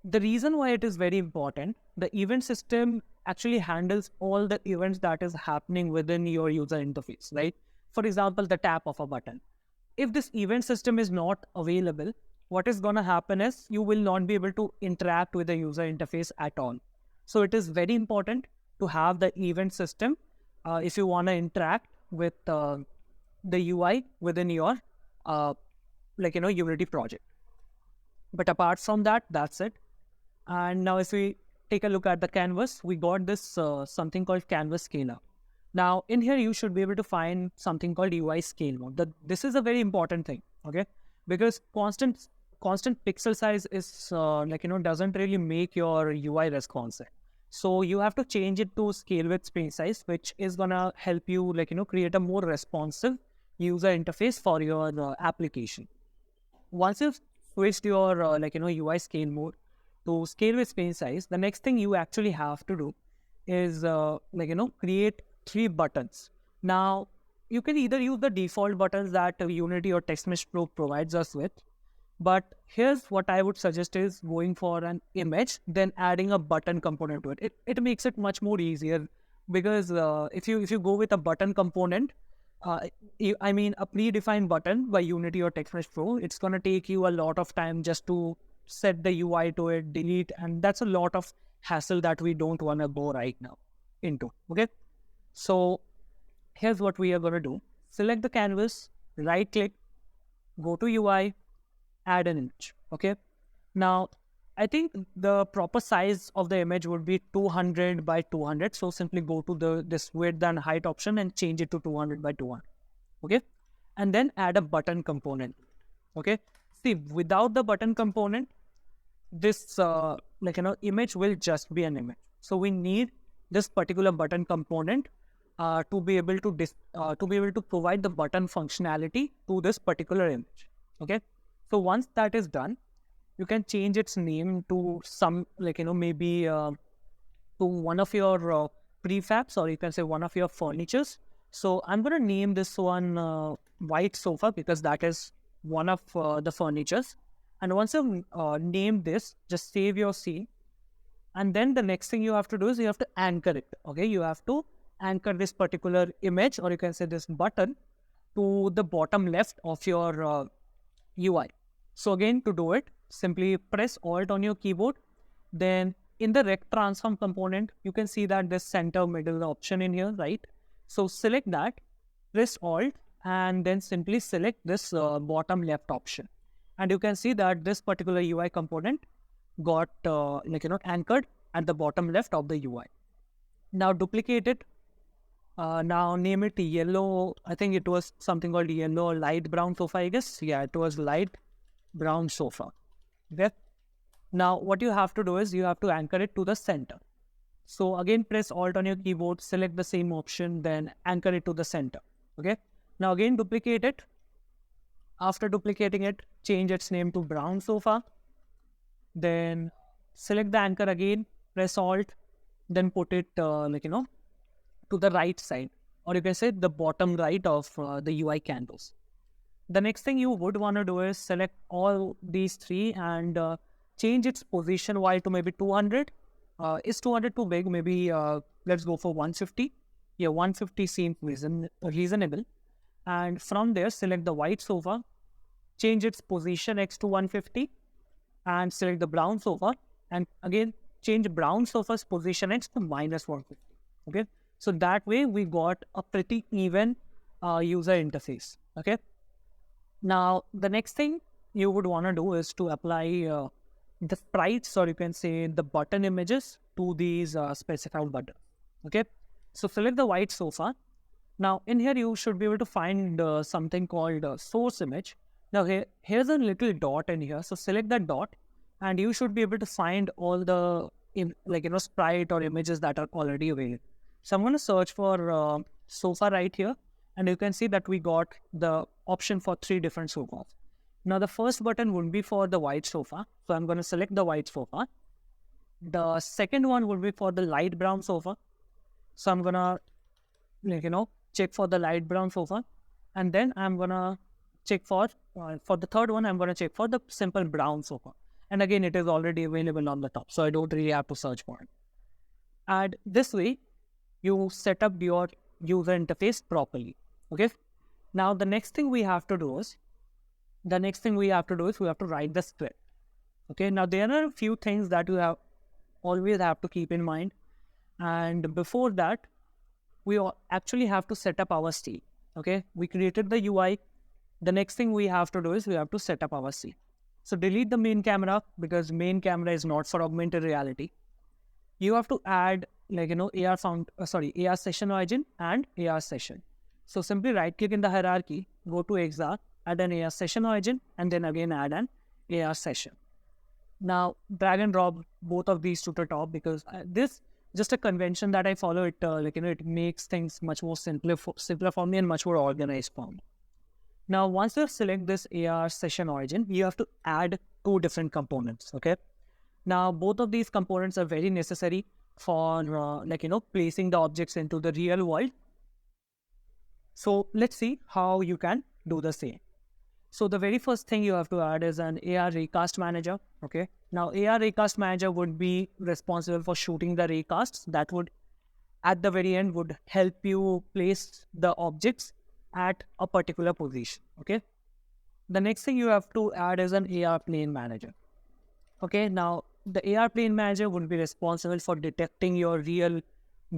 The reason why it is very important, the event system actually handles all the events that is happening within your user interface, right? For example, the tap of a button. If this event system is not available, what is going to happen is you will not be able to interact with the user interface at all. So it is very important to have the event system if you want to interact with the UI within your Unity project. But apart from that, that's it. And now if we take a look at the canvas, we got this something called canvas scaler. Now in here, you should be able to find something called UI scale mode. This is a very important thing, okay? Because constant pixel size is doesn't really make your UI responsive. So you have to change it to scale with screen size, which is gonna help you create a more responsive user interface for your application. Once you've switched your UI scale mode to scale with screen size, the next thing you actually have to do is create 3 buttons. Now you can either use the default buttons that Unity or TextMesh Pro provides us with, but here's what I would suggest is going for an image, then adding a button component to it. It makes it much more easier because if you go with a button component, a predefined button by Unity or TextMesh Pro, it's going to take you a lot of time just to set the UI to it, delete, and that's a lot of hassle that we don't want to go right now into. Okay, so here's what we are going to do. Select the canvas, right click, go to UI, add an image. Okay, now I think the proper size of the image would be 200 by 200. So simply go to this width and height option and change it to 200 by 200. Okay, and then add a button component. Okay, see, without the button component, this image will just be an image. So we need this particular button component to be able to provide the button functionality to this particular image. Okay, so once that is done, you can change its name to some maybe to one of your prefabs, or you can say one of your furnitures. So I'm going to name this one white sofa because that is one of the furnitures. And once you've named this, just save your scene. And then the next thing you have to do is you have to anchor it. Okay, you have to anchor this particular image, or you can say this button, to the bottom left of your UI. So again, to do it, simply press Alt on your keyboard. Then in the rect transform component, you can see that this center middle option in here, right? So select that, press Alt, and then simply select this bottom left option. And you can see that this particular UI component got anchored at the bottom left of the UI. Now duplicate it, Now name it yellow. I think it was something called yellow or light brown sofa, I guess. Yeah, it was light brown sofa. Okay. Now what you have to do is you have to anchor it to the center. So again, press Alt on your keyboard, select the same option, then anchor it to the center. Okay. Now again, duplicate it. After duplicating it, change its name to brown sofa. Then select the anchor again, press Alt, then put it to the right side, or you can say the bottom right of the UI canvas. The next thing you would want to do is select all these three and change its position Y to maybe 200. Is 200 too big? Maybe let's go for 150. Yeah, 150 seems reasonable. And from there, select the white sofa, change its position X to 150, and select the brown sofa, and again change brown sofa's position X to minus 150. Okay, so that way we got a pretty even user interface. Okay, now the next thing you would want to do is to apply the sprites, or you can say the button images, to these specified buttons. Okay, so select the white sofa. Now in here you should be able to find something called source image. Now here's a little dot in here, so select that dot and you should be able to find all the sprite or images that are already available. So I'm going to search for sofa right here, and you can see that we got the option for 3 different sofas. Now the first button would be for the white sofa, so I'm going to select the white sofa. The second one would be for the light brown sofa, so I'm going to check for the light brown sofa, and then I'm going to check for the third one, I'm going to check for the simple brown sofa. And again, it is already available on the top, so I don't really have to search for it. And this way, you set up your user interface properly. Okay. Now, the next thing we have to do is we have to write the script. Okay. Now, there are a few things that you always have to keep in mind. And before that, we actually have to set up our scene. Okay. We created the UI. The next thing we have to do is we have to set up our scene. So delete the main camera, because main camera is not for augmented reality. You have to add AR session origin and AR session. So simply right click in the hierarchy, go to XR, add an AR session origin, and then again add an AR session. Now drag and drop both of these to the top, because this just a convention that I follow. It it makes things much more simpler for me and much more organized for me. Now, once you select this AR session origin, you have to add 2 different components. Okay. Now, both of these components are very necessary for placing the objects into the real world. So let's see how you can do the same. So the very first thing you have to add is an AR raycast manager. Okay. Now, AR raycast manager would be responsible for shooting the raycasts that would, at the very end, would help you place the objects at a particular position. Okay. The next thing you have to add is an AR plane manager. Okay. Now the AR plane manager would be responsible for detecting your real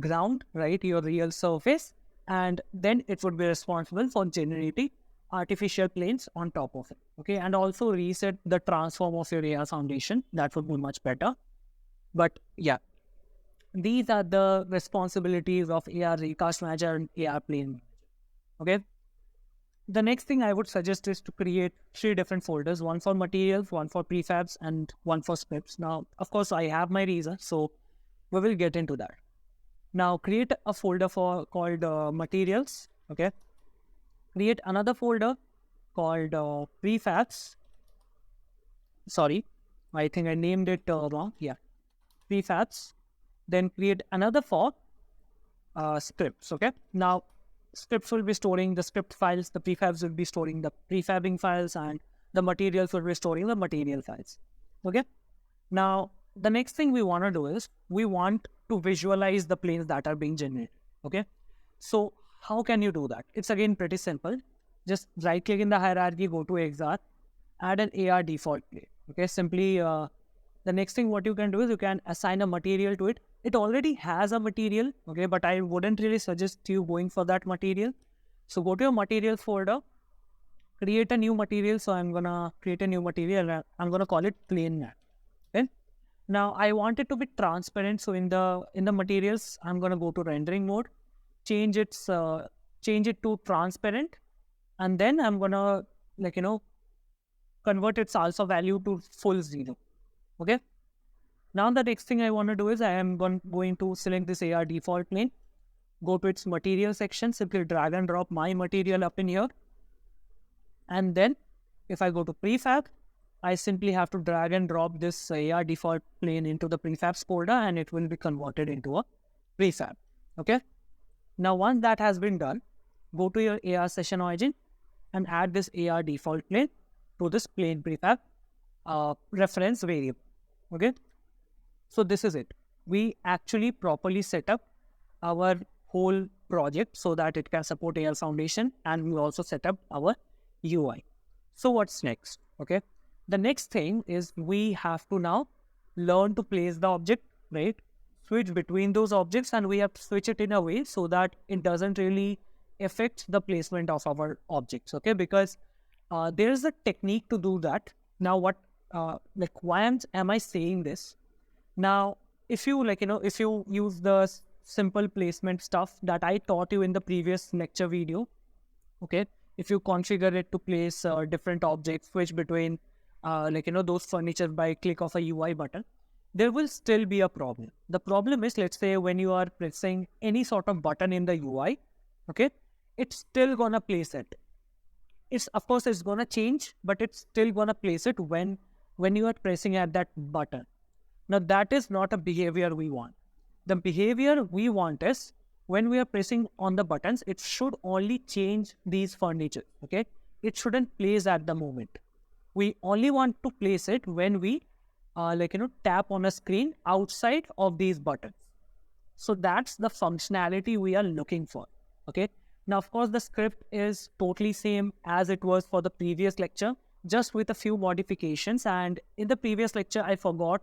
ground, right? Your real surface. And then it would be responsible for generating artificial planes on top of it. Okay. And also reset the transform of your AR foundation. That would be much better. But yeah, these are the responsibilities of AR raycast manager and AR plane manager. Okay. The next thing I would suggest is to create 3 different folders, one for materials, one for prefabs, and one for scripts. Now, of course, I have my reason, so we will get into that. Now, create a folder called materials. Okay. Create another folder called prefabs. Sorry, I think I named it wrong. Yeah, prefabs. Then create another for scripts. Okay. Now, scripts will be storing the script files, the prefabs will be storing the prefabbing files, and the materials will be storing the material files. Okay. Now, the next thing we want to do is we want to visualize the planes that are being generated. Okay. So how can you do that? It's again pretty simple. Just right click in the hierarchy, go to XR, add an AR default plane. Okay. Simply, the next thing what you can do is you can assign a material to it. It already has a material, okay, but I wouldn't really suggest you going for that material. So go to your materials folder, create a new material. So I'm gonna create a new material and I'm gonna call it plane mat. Okay. Now I want it to be transparent. So in the materials, I'm gonna go to rendering mode. change it to transparent, and then I'm gonna convert its alpha value to full 0. Okay. Now the next thing I want to do is I am going to select this AR default plane, go to its material section, simply drag and drop my material up in here. And then if I go to prefab, I simply have to drag and drop this AR default plane into the prefabs folder, and it will be converted into a prefab. Okay. Now once that has been done, go to your AR session origin and add this AR default plane to this plane prefab reference variable. Okay. So this is it. We actually properly set up our whole project so that it can support AR Foundation, and we also set up our UI. So what's next? Okay. The next thing is we have to now learn to place the object, right? Switch between those objects, and we have to switch it in a way so that it doesn't really affect the placement of our objects. Okay. Because there is a technique to do that. Now why am I saying this? Now, if you if you use the simple placement stuff that I taught you in the previous lecture video, okay, if you configure it to place different objects, switch between those furniture by click of a UI button, there will still be a problem. The problem is, let's say when you are pressing any sort of button in the UI, okay, it's still gonna place it. Of course it's gonna change, but it's still gonna place it when you are pressing at that button. Now, that is not a behavior we want. The behavior we want is when we are pressing on the buttons, it should only change these furniture. Okay. It shouldn't place at the moment. We only want to place it when we tap on a screen outside of these buttons. So that's the functionality we are looking for. Okay. Now, of course, the script is totally same as it was for the previous lecture, just with a few modifications. And in the previous lecture, I forgot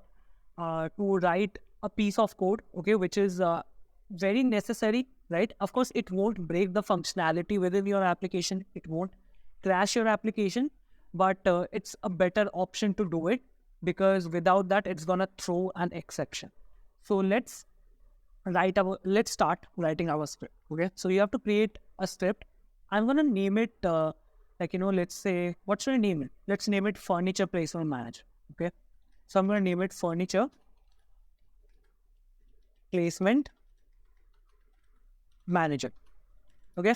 to write a piece of code, okay, which is very necessary, right? Of course, it won't break the functionality within your application. It won't crash your application, but it's a better option to do it, because without that, it's gonna throw an exception. So let's start writing our script. Okay, so you have to create a script. I'm gonna name it let's say, what should I name it? Let's name it Furniture Placement Manager. Okay. So I'm going to name it Furniture Placement Manager. Okay.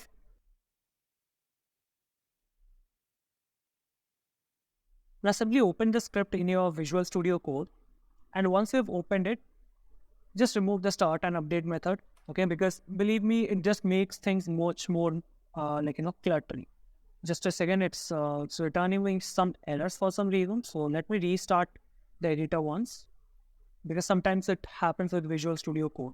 Now simply open the script in your Visual Studio Code, and once you've opened it, just remove the start and update method. Okay, because believe me, it just makes things much more cluttery. Just a second, it's returning some errors for some reason. So let me restart the editor once, because sometimes it happens with Visual Studio Code.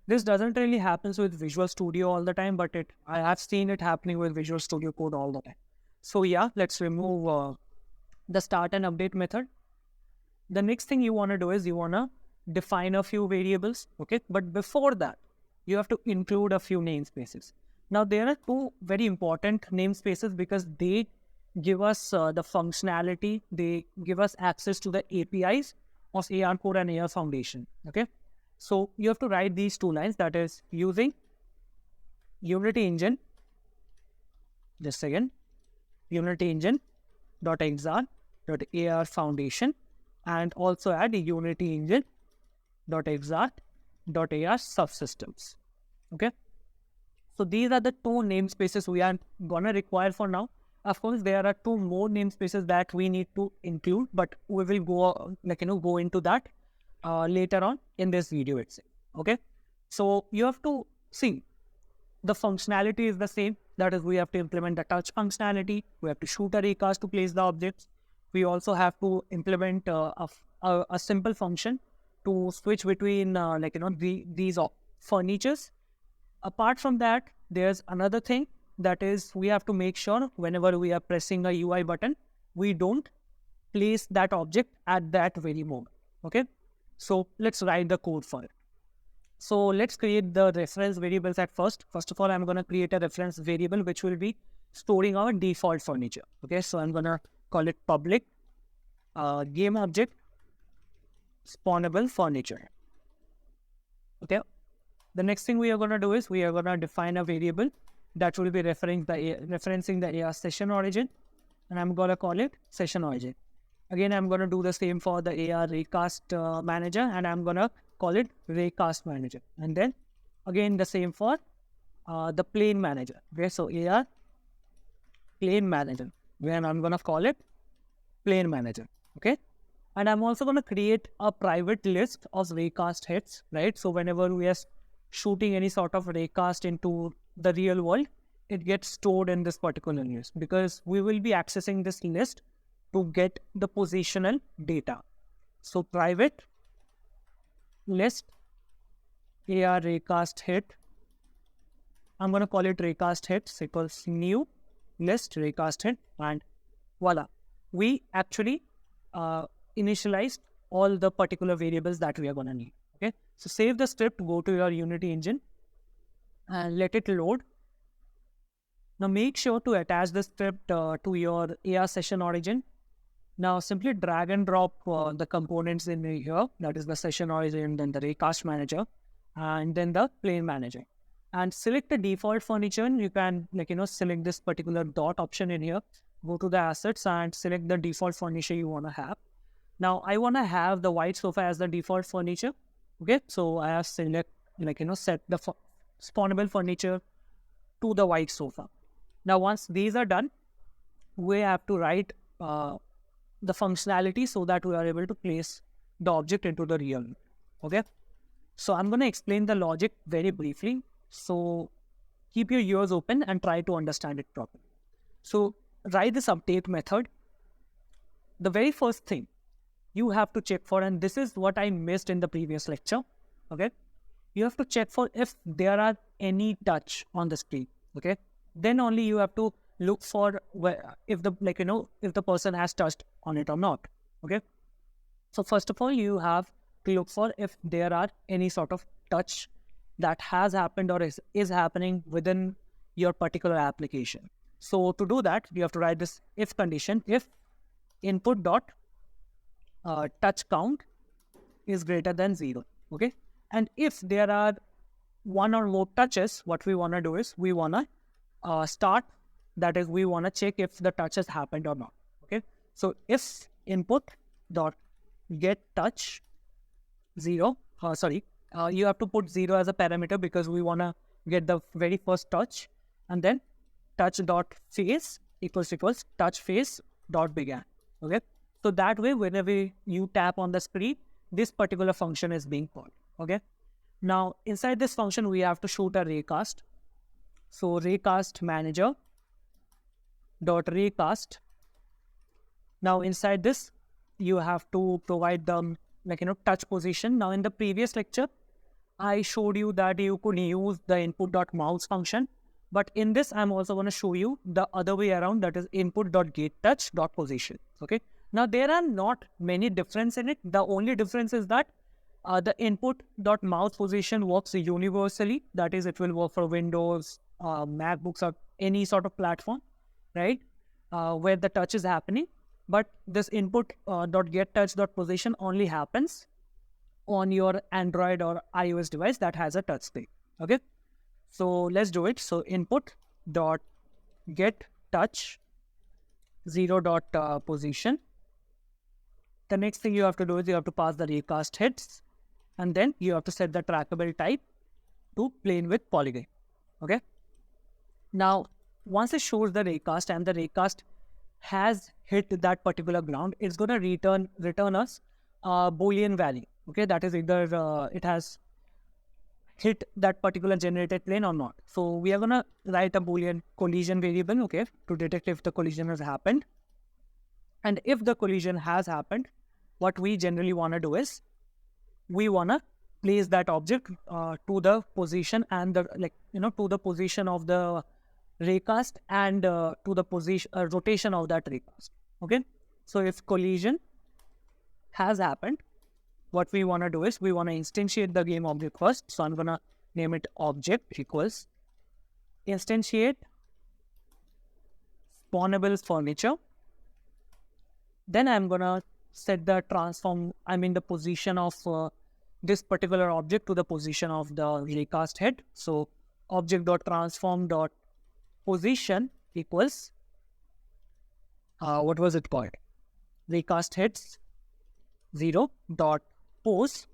This doesn't really happen with Visual Studio all the time, but I have seen it happening with Visual Studio Code all the time. So yeah, let's remove the start and update method. The next thing you want to do is you want to define a few variables. Okay, but before that, you have to include a few namespaces. Now there are two very important namespaces because they give us the functionality. They give us access to the APIs of AR Core and AR Foundation. Okay, so you have to write these two lines, that is using Unity Engine. Just again, Unity Engine .xr.ar Foundation, and also add Unity Engine .xr.ar subsystems. Okay, so these are the two namespaces we are gonna require for now. Of course, there are two more namespaces that we need to include, but we will go into that later on in this video itself. Okay, so you have to see the functionality is the same. That is, we have to implement the touch functionality. We have to shoot a raycast to place the objects. We also have to implement a simple function to switch between these furnitures. Apart from that, there's another thing, that is we have to make sure whenever we are pressing a UI button, we don't place that object at that very moment. Okay, so let's write the code for it. So let's create the reference variables at first. First of all, I'm going to create a reference variable which will be storing our default furniture. Okay, so I'm going to call it public game object spawnable furniture. Okay, The next thing we are going to do is we are going to define a variable that will be referencing the AR session origin, and I'm going to call it session origin. Again, I'm going to do the same for the AR raycast manager, and I'm going to call it raycast manager. And then again, the same for the plane manager. Okay, so AR plane manager, when I'm going to call it plane manager. Okay, and I'm also going to create a private list of raycast heads, right? So whenever we are shooting any sort of raycast into the real world, it gets stored in this particular list, because we will be accessing this list to get the positional data. So private list AR raycast hit, I'm going to call it raycast hits equals new list raycast hit, and voila, we actually initialized all the particular variables that we are going to need. Okay, so save the script, go to your Unity engine and let it load. Now make sure to attach the script to your AR session origin. Now simply drag and drop the components in here, that is the session origin, then the raycast manager, and then the plane manager. And select the default furniture. You can select this particular dot option in here, go to the assets and select the default furniture you want to have. Now I want to have the white sofa as the default furniture. Okay, so I have select set the spawnable furniture to the white sofa. Now once these are done, we have to write the functionality so that we are able to place the object into the real world. Okay, so I'm going to explain the logic very briefly, so keep your ears open and try to understand it properly. So write this update method. The very first thing you have to check for, and this is what I missed in the previous lecture, okay, you have to check for if there are any touch on the screen. Okay, then only you have to look for if the person has touched on it or not. Okay, so first of all, you have to look for if there are any sort of touch that has happened or is happening within your particular application. So to do that, you have to write this if condition, if input dot touch count is greater than 0. Okay, and if there are one or more touches, what we want to do is we want to start, that is, we want to check if the touch has happened or not. Okay, so if input dot get touch 0, you have to put 0 as a parameter because we want to get the very first touch, and then touch dot face equals touch face dot began. Okay, so that way whenever you tap on the screen, this particular function is being called. Okay, now inside this function we have to shoot a raycast. So raycast manager dot raycast. Now inside this you have to provide the touch position. Now in the previous lecture I showed you that you could use the input.mouse function, but in this I'm also going to show you the other way around, that is input.getTouch.position. Okay, now there are not many difference in it. The only difference is that the input.mouse position works universally, that is it will work for Windows, MacBooks or any sort of platform, right, where the touch is happening. But this input.getTouch.position only happens on your Android or iOS device that has a touch screen. Okay, so let's do it. So input.getTouch 0.position. The next thing you have to do is you have to pass the raycast heads, and then you have to set the trackable type to plane with polygon. Okay, now once it shows the raycast and the raycast has hit that particular ground, it's going to return us a Boolean value. Okay, that is either it has hit that particular generated plane or not. So we are going to write a Boolean collision variable, okay, to detect if the collision has happened. And if the collision has happened, what we generally want to do is we want to place that object to the position and the to the position of the raycast and to the position rotation of that raycast. Okay, so if collision has happened, what we want to do is we want to instantiate the game object first. So I'm going to name it object equals instantiate spawnable furniture. Then I'm going to set the the position of this particular object to the position of the raycast head. So object.transform.position equals, what was it called? Raycast heads 0 dot pose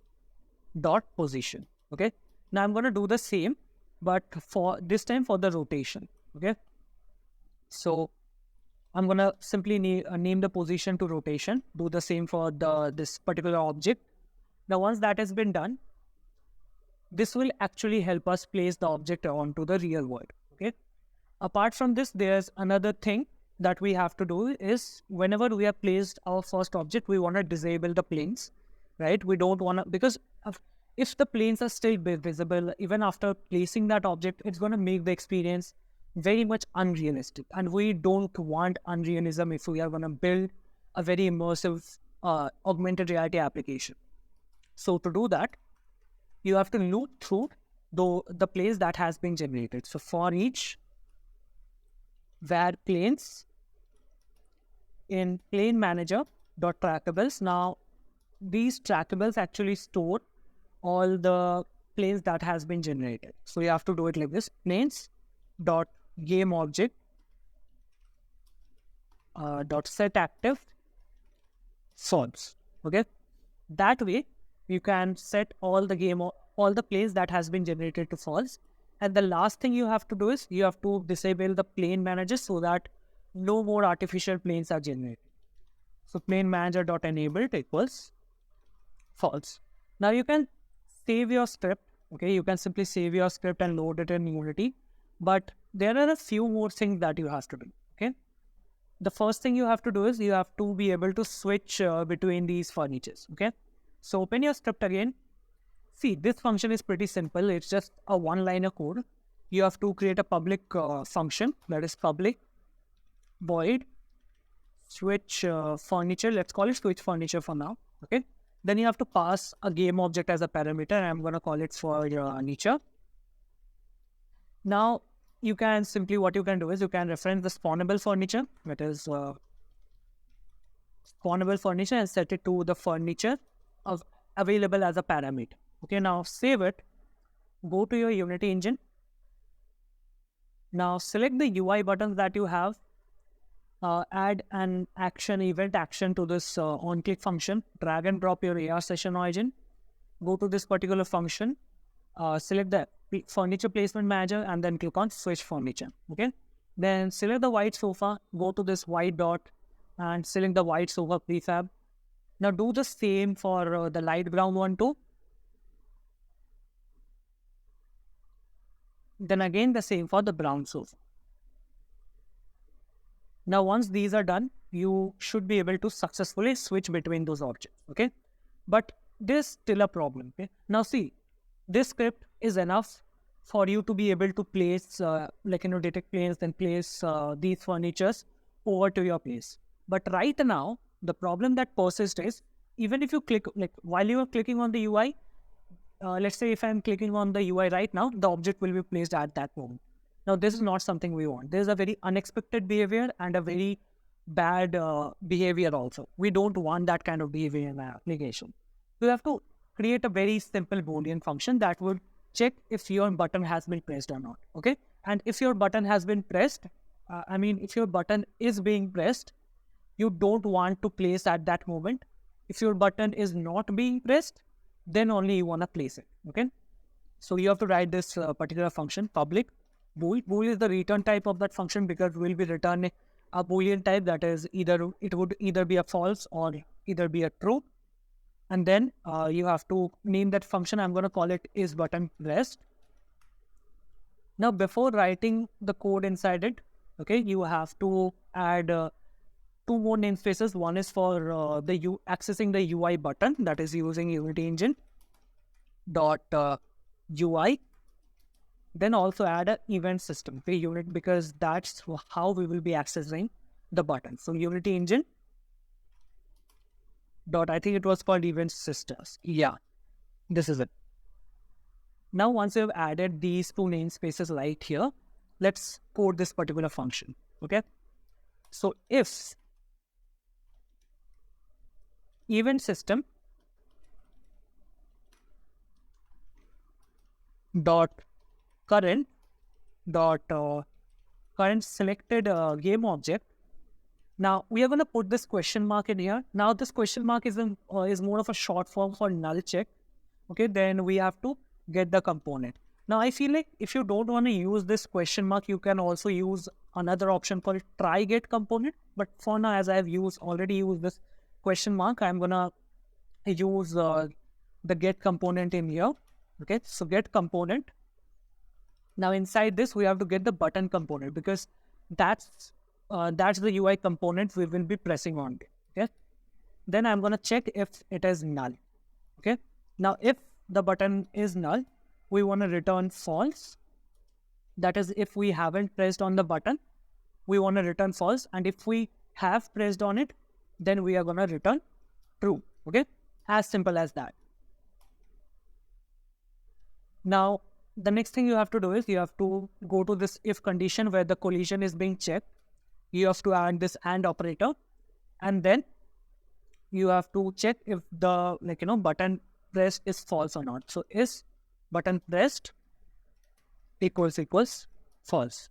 dot position. Okay. Now I'm going to do the same, but for this time for the rotation. Okay. So I'm going to simply name the position to rotation. Do the same for this particular object. Now, once that has been done, this will actually help us place the object onto the real world. Okay. Apart from this, there's another thing that we have to do is whenever we have placed our first object, we want to disable the planes, right? We don't want to, because if the planes are still visible, even after placing that object, it's going to make the experience very much unrealistic. And we don't want unrealism if we are going to build a very immersive augmented reality application. So to do that, you have to loop through the place that has been generated. So for each var planes in plane manager dot trackables. Now these trackables actually store all the planes that has been generated. So you have to do it like this: planes dot game object dot set active false. Okay, that way you can set all the planes that has been generated to false. And the last thing you have to do is you have to disable the plane manager so that no more artificial planes are generated. So plane manager dot enabled equals false. Now you can save your script. Okay, you can simply save your script and load it in Unity. But there are a few more things that you have to do. Okay, the first thing you have to do is you have to be able to switch between these furnitures. Okay, so open your script again. See, this function is pretty simple. It's just a one-liner code. You have to create a public function, that is public void switch furniture. Let's call it switch furniture for now. Okay. Then you have to pass a game object as a parameter. I'm going to call it furniture. Now you can simply, what you can do is you can reference the spawnable furniture, that is spawnable furniture, and set it to the furniture available as a parameter. Okay, now save it. Go to your Unity engine. Now select the UI buttons that you have. Add an action, event action to this on-click function. Drag and drop your AR session origin. Go to this particular function. Select the furniture placement manager and then click on switch furniture. Okay. Then select the white sofa. Go to this white dot and select the white sofa prefab. Now do the same for the light brown one too. Then again the same for the brown sofa. Now once these are done, you should be able to successfully switch between those objects. Okay, but there's still a problem. Okay, now see, this script is enough for you to be able to place detect planes, then place these furnitures over to your place. But right now the problem that persists is, even if you click, like while you are clicking on the UI, let's say if I'm clicking on the UI right now, the object will be placed at that moment. Now this is not something we want. There's a very unexpected behavior and a very bad behavior also. We don't want that kind of behavior in our application. So you have to create a very simple Boolean function that would check if your button has been pressed or not. Okay, and if your button has been pressed, if your button is being pressed, you don't want to place at that moment. If your button is not being pressed, then only you want to place it. Okay, so you have to write this particular function, public bool. Bool is the return type of that function because we'll be returning a Boolean type that is it would either be a false or either be a true. And then you have to name that function. I'm going to call it is button pressed. Now before writing the code inside it, okay, you have to add two more namespaces. One is for accessing the UI button, that is using Unity engine dot UI. Then also add an event system to unit, because that's how we will be accessing the button. So Unity engine dot, I think it was called event systems. Yeah, this is it. Now once you've added these two namespaces right here, let's code this particular function. Okay, so if event system dot current dot current selected game object. Now we are going to put this question mark in here. Now this question mark is more of a short form for null check. Okay, then we have to get the component. Now I feel like if you don't want to use this question mark, you can also use another option called try get component. But for now, as I have already used this question mark, I'm gonna use the get component in here. Okay, so get component. Now inside this, we have to get the button component because that's the UI component we will be pressing on. Okay, then I'm gonna check if it is null. Okay, now if the button is null, we want to return false. That is, if we haven't pressed on the button, we want to return false, and if we have pressed on it, then we are gonna return true. Okay, as simple as that. Now the next thing you have to do is you have to go to this if condition where the collision is being checked. You have to add this AND operator, and then you have to check if the button pressed is false or not. So is button pressed equals false.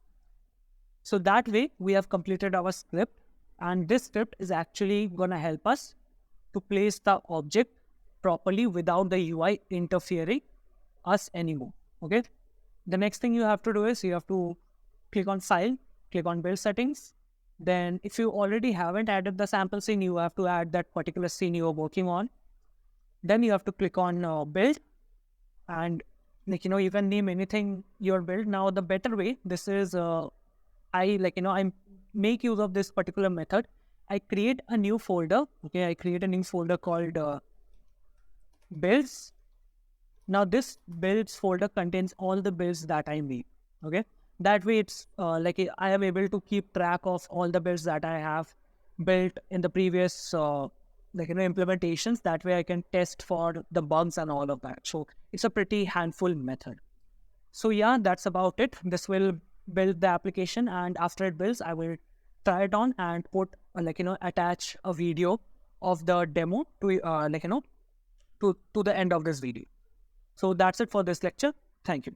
So that way we have completed our script, and this script is actually going to help us to place the object properly without the UI interfering us anymore. Okay, the next thing you have to do is you have to click on file, click on build settings. Then if you already haven't added the sample scene, you have to add that particular scene you are working on. Then you have to click on build, and you can name anything your build. Now the better way, this is I make use of this particular method. I create a new folder. Okay, I create a new folder called builds. Now this builds folder contains all the builds that I made. Okay, that way it's I am able to keep track of all the builds that I have built in the previous implementations. That way I can test for the bugs and all of that. So it's a pretty handful method. So yeah, that's about it. This will build the application, and after it builds, I will try it on and put attach a video of the demo to to the end of this video. So that's it for this lecture. Thank you.